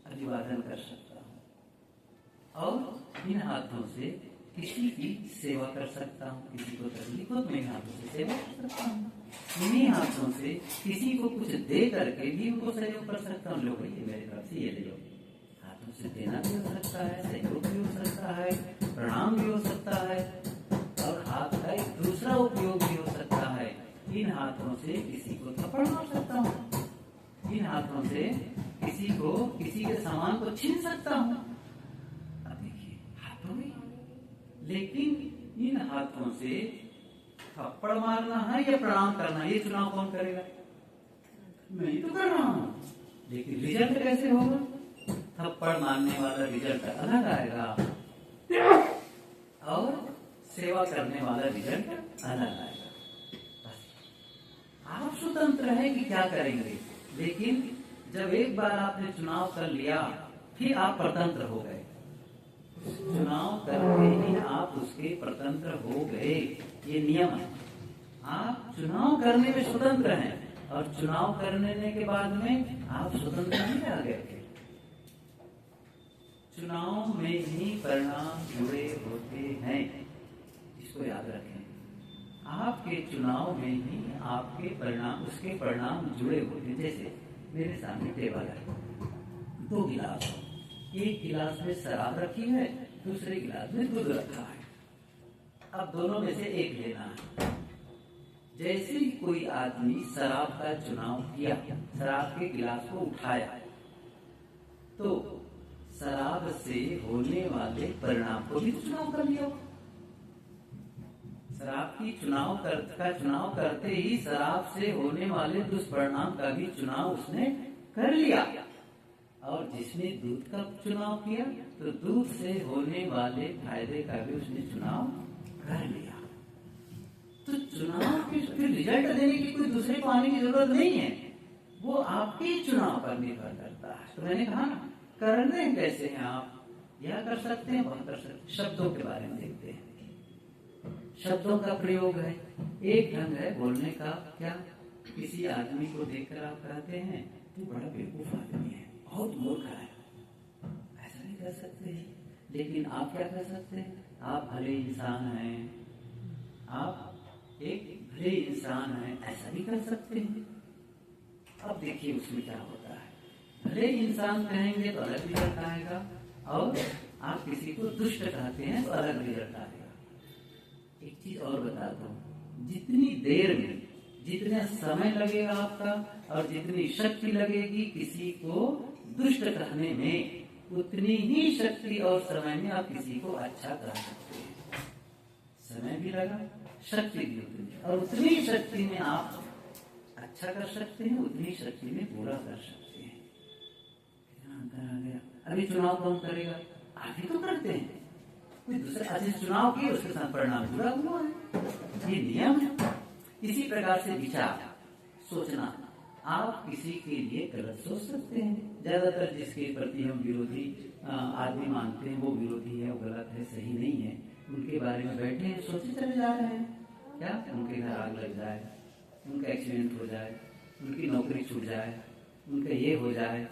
अभिवादन कर सकता हूँ, और इन हाथों से किसी की सेवा कर सकता हूँ। किसी को तकलीफ हो तो मैं हाथों से सेवा कर सकता हूँ। इन्हीं हाथों से किसी को कुछ दे करके भी उनको सहयोग कर सकता हूँ। लोग ये मेरे तरफ से ये ले लो। हाथों से देना भी हो सकता है, सहयोग भी हो सकता है, प्रणाम भी हो सकता है, और हाथ का एक दूसरा उपयोग भी हो सकता है। इन हाथों से किसी को थप्पड़ मार सकता हूँ, इन हाथों से किसी को, किसी के सामान को छीन सकता हूँ। अब देखिए, हाथों में, लेकिन इन हाथों से थप्पड़ मारना है या प्रणाम करना, ये चुनाव कौन करेगा? मैं ही तो कर रहा हूँ, लेकिन रिजल्ट कैसे होगा? थप्पड़ मारने वाला रिजल्ट अलग आएगा और सेवा करने वाला रिजल्ट अलग आएगा। बस आप स्वतंत्र हैं कि क्या करेंगे, लेकिन जब एक बार आपने चुनाव कर लिया, फिर आप स्वतंत्र हो गए। चुनाव करके ही आप उसके स्वतंत्र हो गए, ये नियम है। आप चुनाव करने में स्वतंत्र हैं और चुनाव करने के बाद में आप स्वतंत्र नहीं रह गए थे। चुनाव में ही परिणाम जुड़े होते हैं, इसको याद रखें। आपके चुनाव में ही आपके परिणाम, उसके परिणाम जुड़े होते हैं। जैसे मेरे सामने टेबल है, 2 गिलास, एक गिलास में शराब रखी है, दूसरे गिलास में दूध रखा है। अब दोनों में से एक लेना है। जैसे ही कोई आदमी शराब का चुनाव किया, शराब के गिलास को उठाया, तो शराब से होने वाले परिणाम को भी चुनाव कर लिया। शराब की चुनाव करते ही शराब से होने वाले दुष्परिणाम का भी चुनाव उसने कर लिया। और जिसने दूध का चुनाव किया, तो दूध से होने वाले फायदे का भी उसने चुनाव कर लिया। तो चुनाव के फिर रिजल्ट देने की कोई दूसरे को आने की जरूरत नहीं है, वो आपके चुनाव पर निर्भर करता है। तो मैंने कहा ना, करने कैसे हैं आप, यह कर सकते हैं, वह कर सकते हैं। शब्दों के बारे में देखते हैं। शब्दों का प्रयोग है, एक ढंग है बोलने का। क्या किसी आदमी को देखकर आप कहते हैं तू बड़ा बेवकूफ आदमी है, बहुत मूर्ख है, ऐसा नहीं कर सकते। लेकिन आप क्या कर सकते हैं, आप भले इंसान हैं, आप एक भले इंसान हैं, ऐसा भी कर सकते हैं। अब देखिए उसमें क्या होता है। भले इंसान कहेंगे तो अलग रिजल्ट आएगा, और आप किसी को दुष्ट कहते हैं तो अलग रिजल्ट आएगा। एक चीज और बता दूं, जितनी देर में, जितना समय लगेगा आपका और जितनी शक्ति लगेगी किसी को दुष्ट कहने में, उतनी ही शक्ति और समय में आप किसी को अच्छा कह सकते हैं। समय भी लगा, शक्ति भी उतनी, और उतनी शक्ति में आप अच्छा कर सकते हैं, उतनी शक्ति में बुरा कर सकते हैं। कितना अंतर आ गया। अभी चुनाव कौन करेगा, आप ही तो करते हैं। कोई दूसरा अच्छे चुनाव किए, उसके साथ परिणाम जुड़ा हुआ है, ये नियम है। इसी प्रकार से विचार, सोचना, आप किसी के लिए गलत सोच सकते हैं। ज्यादातर जिसके प्रति हम विरोधी आदमी मानते हैं वो विरोधी है, वो गलत है, सही नहीं है, उनके बारे में बैठे हैं, सोचे चले जा रहे हैं। क्या उनके घर आग लग जाए, उनका एक्सीडेंट हो जाए, उनकी नौकरी छूट जाए, उनका ये हो जाए।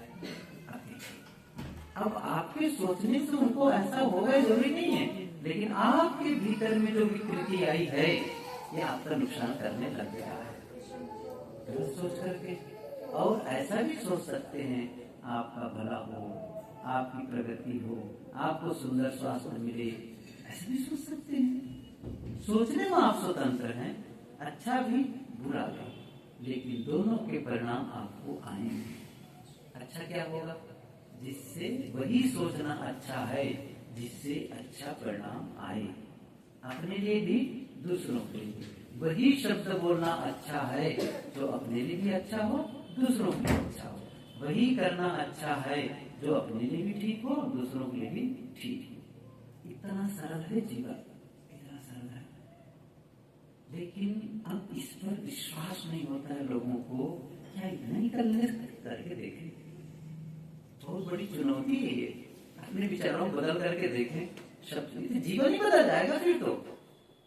अब आपके सोचने से उनको ऐसा होगा जरूरी नहीं है, लेकिन आपके भीतर में जो विकृति आई है, ये आपका नुकसान करने लग गया है गलत सोच करके। और ऐसा भी सोच सकते हैं आपका भला हो, आपकी प्रगति हो, आपको सुंदर स्वास्थ्य मिले, ऐसा भी सोच सकते हैं। सोचने में आप स्वतंत्र हैं, अच्छा भी बुरा भी, लेकिन दोनों के परिणाम आपको आएंगे। अच्छा क्या होगा, जिससे वही सोचना अच्छा है जिससे अच्छा परिणाम आए, अपने लिए भी दूसरों के लिए। वही शब्द बोलना अच्छा है जो अपने लिए भी अच्छा हो, दूसरों के लिए अच्छा हो। वही करना अच्छा है जो अपने लिए भी ठीक हो, दूसरों के लिए भी ठीक हो। इतना सरल है जीवन, इतना सरल है। लेकिन अब इस पर विश्वास नहीं होता है लोगों को। क्या इतना ही करके देखें, बहुत बड़ी चुनौती है ये। अपने विचारों को बदल करके देखें, शब्द जीवन ही बदल जाएगा। फिर तो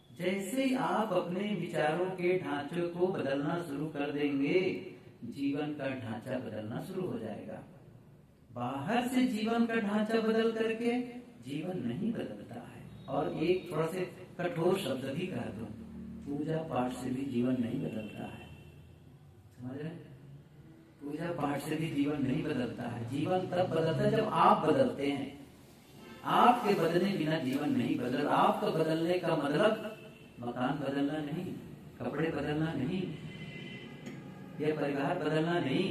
जैसे आप अपने विचारों के ढांचे को बदलना शुरू कर देंगे, जीवन का ढांचा बदलना शुरू हो जाएगा। बाहर से जीवन का ढांचा बदल करके जीवन नहीं बदलता है। और एक थोड़ा से कठोर शब्द भी कह दूं, पूजा पाठ से भी जीवन नहीं बदलता है। समझ रहे? पूजा पाठ से भी जीवन नहीं बदलता है। जीवन तब बदलता है जब आप बदलते हैं। आपके बदलने बिना जीवन नहीं बदल। आपका बदलने का मतलब मकान बदलना नहीं, कपड़े बदलना नहीं, या परिवार बदलना नहीं।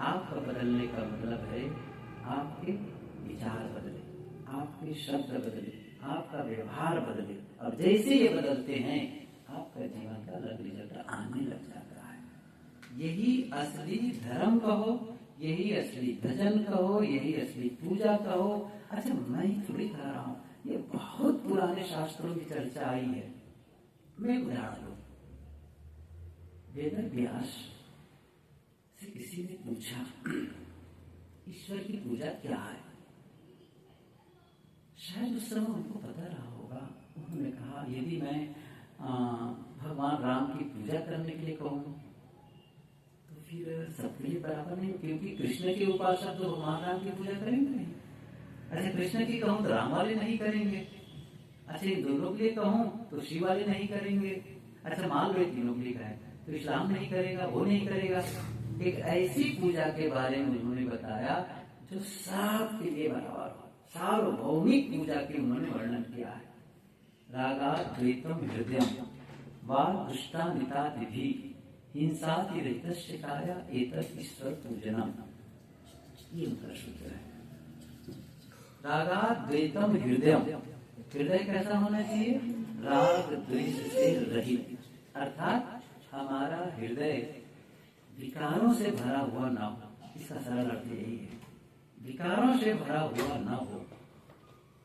आपका बदलने का मतलब है आपके विचार बदले, आपके शब्द बदले, आपका व्यवहार बदले। और जैसे ये बदलते हैं, आपका जीवन का अलग रिजल्ट आने लग जाता है। यही असली धर्म कहो, यही असली भजन कहो, यही असली पूजा कहो। अच्छा, मैं ही थोड़ी कह रहा हूँ, ये बहुत पुराने शास्त्रों की चर्चा आई है। मैं उदाहरण दूं, वेद व्यास से किसी ने पूछा ईश्वर की पूजा क्या है। शायद उस समय उनको पता रहा होगा। उन्होंने कहा यदि मैं भगवान राम की पूजा करने के लिए कहूँ तो फिर सबके लिए बराबर नहीं, क्योंकि कृष्ण के उपासक तो भगवान राम की पूजा करेंगे नहीं। अच्छा, कृष्ण की कहूँ तो राम वाले नहीं करेंगे। अच्छा, इन दोनों के लिए कहूँ तो शिव वाले नहीं करेंगे। अच्छा, मान लो तीनों के लिए कहें तो इस्लाम नहीं करेगा, वो नहीं करेगा। एक ऐसी पूजा के बारे में उन्होंने बताया जो सबके लिए बराबर हो, सार्वभौमिक पूजा के उन्होंने वर्णन किया है। रागाद्वैतम हृदयम वा दुष्टानितादिभि हिंसातिरहितस्य कार्य एतत् ईश्वर पूजनम। ये उनका सूत्र है। रागाद्वैतम हृदयम, हृदय कैसा होना चाहिए? राग द्वेष से रहित, अर्थात हमारा हृदय विकारों से भरा हुआ ना हो। इसका सरल अर्थ यही है, विकारों से भरा हुआ ना हो।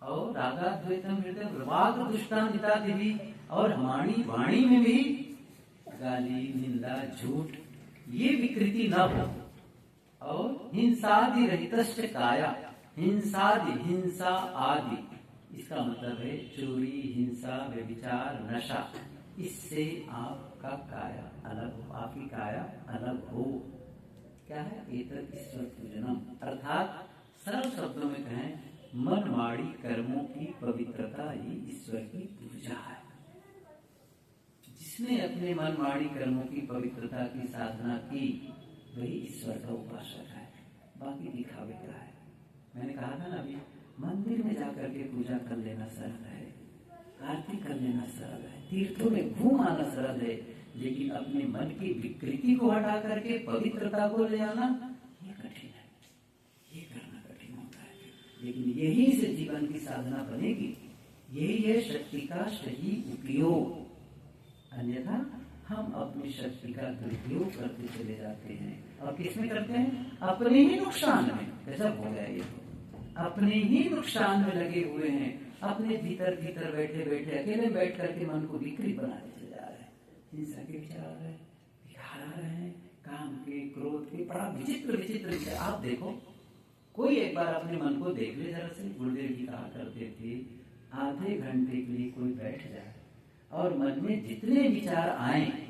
और रागाद्वैतम हृदय वाग दुष्टानितादिभि, और हमारी वाणी में भी गाली, निंदा, झूठ, ये विकृति न हो। और हिंसादि रहितस्य काया, हिंसादि, हिंसा आदि, इसका मतलब है चोरी, हिंसा, व्यभिचार, नशा, इससे आपका काया अलग हो, आपकी काया अलग हो। क्या है? एतत् ईश्वर पूजनम, अर्थात सरल शब्दों में कहें, मनमाड़ी कर्मों की पवित्रता ही ईश्वर की पूजा है। जिसने अपने मनमाड़ी कर्मों की पवित्रता की साधना की वही ईश्वर का उपासक है, बाकी दिखावे का है। मैंने कहा था ना अभी, मंदिर में जाकर के पूजा कर लेना सरल है, आरती कर लेना सरल है, तीर्थों में घूम आना सरल है, लेकिन अपने मन की विकृति को हटा करके पवित्रता को ले आना ये कठिन है, ये करना कठिन होता है। लेकिन यही से जीवन की साधना बनेगी, यही है शक्ति का सही उपयोग। अन्यथा हम अपनी शक्ति का दुरुपयोग करते चले जाते हैं। और किसमें करते हैं? अपने ही नुकसान में। कैसा हो गया ये? अपने ही नुकसान में लगे हुए हैं, अपने भीतर भीतर बैठे बैठे अकेले बैठ करके मन को विकृत बनाते चले जा रहे हैं। हिंसा के विचार आ रहे हैं, विकार आ रहे हैं, काम के, क्रोध के, बड़ा विचित्र विचित्र विचार। आप देखो, कोई एक बार अपने मन को देख ले जरा से। गुरुदेव जी कहा करते थे, आधे घंटे के लिए कोई बैठ जाए और मन में जितने विचार आए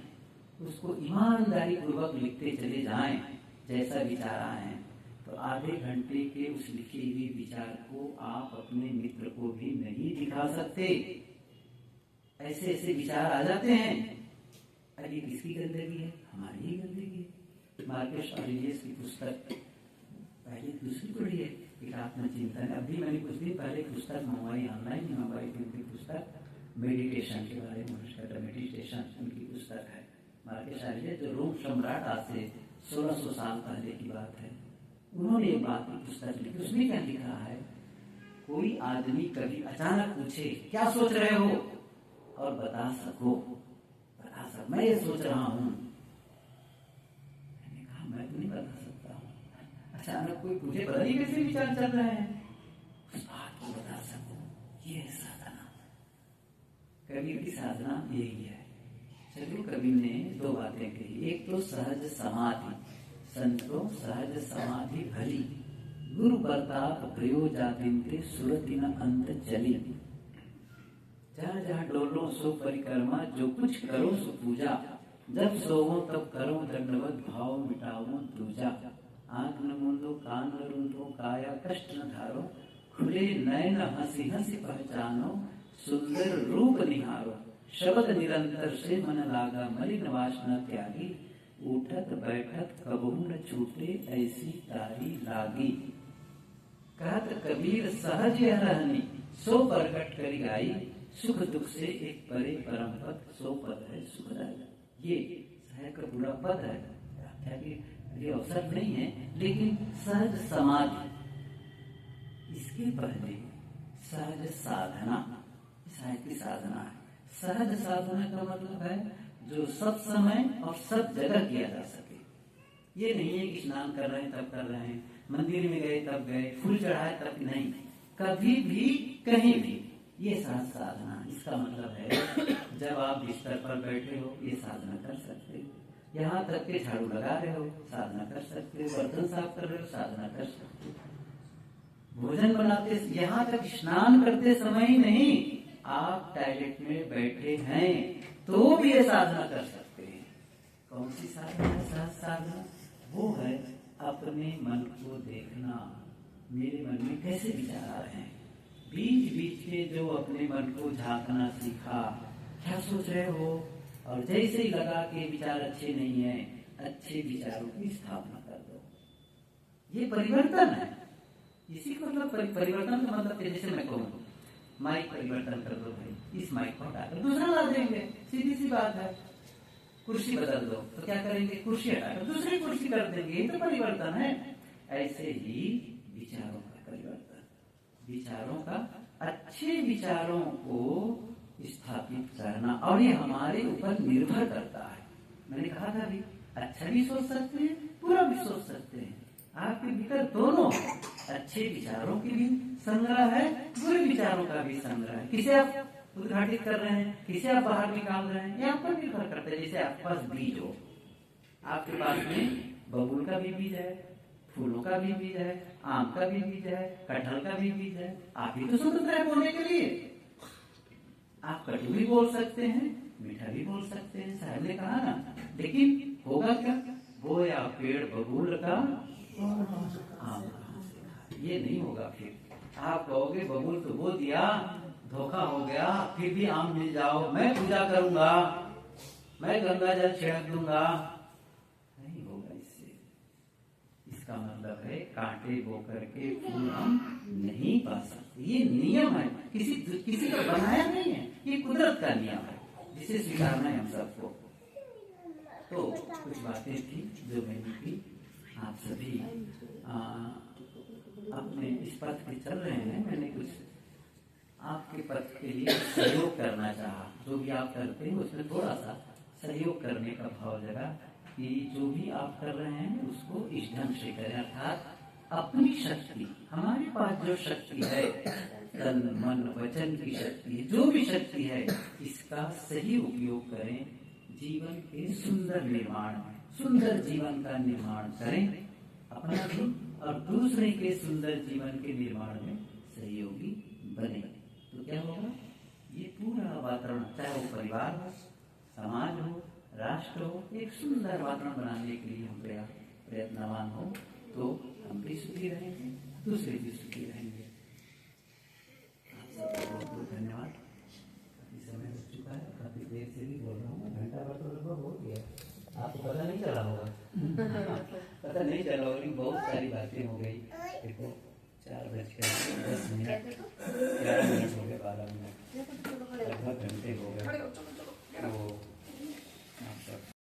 उसको ईमानदारी पूर्वक लिखते चले जाएं, जैसा विचार आए, तो आधे घंटे के उस लिखे हुए विचार को आप अपने मित्र को भी नहीं दिखा सकते। ऐसे ऐसे विचार आ जाते हैं। अरे किसकी गंदगी है? हमारी ही गंदगी है। मार्कस ऑरेलियस की पुस्तक पहले दूसरी पढ़ी है, एक आत्मचिंतन। अभी मैंने कुछ दिन पहले पुस्तक मंगवाई, ऑनलाइन ही मंगवाई थी उनकी पुस्तक, मेडिटेशन के बारे में। उसका मेडिटेशन उनकी पुस्तक है। मार्कस ऑरेलियस जो रोम सम्राट, आज से 1600 साल पहले की बात है, उन्होंने एक बात की पुस्तक लिखी। उसमें क्या लिखा है? कोई आदमी कभी अचानक पूछे क्या सोच रहे हो, और बता सको, बता सको मैं ये सोच रहा हूं। मैंने कहा मैं तो नहीं बता सकता हूं। अचानक कोई पूछे पता नहीं कैसे विचार चल रहे हैं, उस बात को बता सको, ये साधना। कबीर की साधना यही है। चलो, कबीर ने दो बातें कही। एक तो सहज समाधि, संतो सहज समाधि भली, गुरु प्रताप प्रयोजातिंते सुरतिन अंत चली। जहाँ जहाँ डोलो सो परिक्रमा, जो कुछ करो सो पूजा, जब सोवो तब करो दंडवत भाव मिटाओ दूजा। आंख न मूंदो, कान न रूंधो, काया कष्ट न धारो, खुले नयन हंसी हंसी पहचानो, सुंदर रूप निहारो। शब्द निरंतर से मन लागा, मलिन वासना त्यागी, उठत बैठत कबहू न छूटे, ऐसी तारी लागी। कहत कबीर सहज यह रहनी, सो प्रकट करी आई, सुख दुख से एक परे परम पद, सो पद है सुखदायी। ये सहज का पूरा पद है, ये अवसर नहीं है, लेकिन सहज समाधि, इसके पहले सहज साधना, सहज की साधना है। सहज साधना का मतलब है जो सब समय और सब जगह किया जा सके। ये नहीं है कि स्नान कर रहे हैं तब कर रहे हैं, मंदिर में गए तब गए, फूल चढ़ाए तब नहीं, कभी भी कहीं भी, ये सहज साधना। इसका मतलब है जब आप बिस्तर पर बैठे हो ये साधना कर सकते हो, यहाँ तक के झाड़ू लगा रहे हो साधना कर सकते हो, बर्तन साफ कर रहे हो साधना कर सकते हो। भोजन बनाते, यहाँ तक स्नान करते समय ही नहीं, आप टॉयलेट में बैठे हैं तो भी ये साधना कर सकते हैं। कौन सी साधना है? सहज साधना। वो है अपने मन को देखना, मेरे मन में कैसे विचार आ रहे हैं। बीच बीच में जो अपने मन को झांकना सीखा, क्या सोच रहे हो, और जैसे ही लगा कि विचार अच्छे नहीं है, अच्छे विचारों की स्थापना कर दो। ये परिवर्तन है। इसी को मतलब परिवर्तन का मतलब जैसे मैं कहूँ माइक परिवर्तन कर दो भाई, इस माइक को हटाकर दूसरा ला देंगे, सीधी सी बात है। कुर्सी बदल दो तो क्या करेंगे, कुर्सी हटाकर दूसरी कुर्सी कर देंगे, ये तो परिवर्तन है। ऐसे ही विचारों का परिवर्तन, विचारों का, अच्छे विचारों को स्थापित करना, और ये हमारे ऊपर निर्भर करता है। मैंने कहा था भी, अच्छा भी सोच सकते हैं, बुरा भी सोच सकते हैं। आपके भीतर दोनों, अच्छे विचारों की भी संग्रह है, बुरे विचारों का भी संग्रह है। किसे आप उद्घाटित कर रहे हैं, किसे आप बाहर निकाल रहे हैं, ये आप पर निर्भर करता है। जैसे आपके पास बीज हो, आपके पास में बबूल का भी बीज है, फूलों का भी बीज है, आम का भी बीज है, कटहल का भी बीज है। आप ही तो स्वतंत्र है बोलने के लिए। आप कटु भी बोल सकते हैं, मीठा भी बोल सकते हैं, साहब ने कहा ना। लेकिन होगा क्या, बोया पेड़ बबूल का आम कहाँ से खाए, ये नहीं होगा। फिर आप कहोगे बबूल तो बो दिया, धोखा हो गया, फिर भी आम मिल जाओ, मैं पूजा करूंगा, मैं गंगा जल छिड़क दूंगा, नहीं होगा इससे। इसका मतलब है कांटे बो करके फूल हम नहीं पा सकते। ये नियम है, किसी का बनाया नहीं है, ये कुदरत का नियम है, जिसे स्वीकारना है हम सबको। तो कुछ बातें थी जो मैंने की। आप सभी अपने इस पथ पे चल रहे हैं, मैंने कुछ आपके पथ के लिए सहयोग करना चाहा। जो भी आप करते हैं उसमें थोड़ा सा सहयोग करने का भाव जगा कि जो भी आप कर रहे हैं उसको इस ढंग से करें, अर्थात अपनी शक्ति, हमारे पास जो शक्ति है, तन मन वचन की शक्ति है, जो भी शक्ति है, इसका सही उपयोग करें। जीवन के सुंदर निर्माण, सुंदर जीवन का निर्माण करें, अपना भी और दूसरे के सुंदर जीवन के निर्माण में सहयोगी बने। तो क्या होगा, ये पूरा वातावरण, चाहे वो परिवार हो, समाज हो, राष्ट्र हो, एक सुंदर वातावरण बनाने के लिए हम प्रयत्नवान हो, तो हम भी सुखी रहेंगे, दूसरे भी सुखी रहेंगे। आप सबको बहुत बहुत धन्यवाद। काफी समय हो चुका है, काफी देर से भी बोल रहा हूँ, घंटा भर तो लगभग हो गया, आपको पता नहीं चला होगा। पता नहीं चला होगा, लेकिन बहुत सारी बातें हो गई। देखो 4:10 11 मिनट हो गए, 12 मिनट, लगभग घंटे हो गए।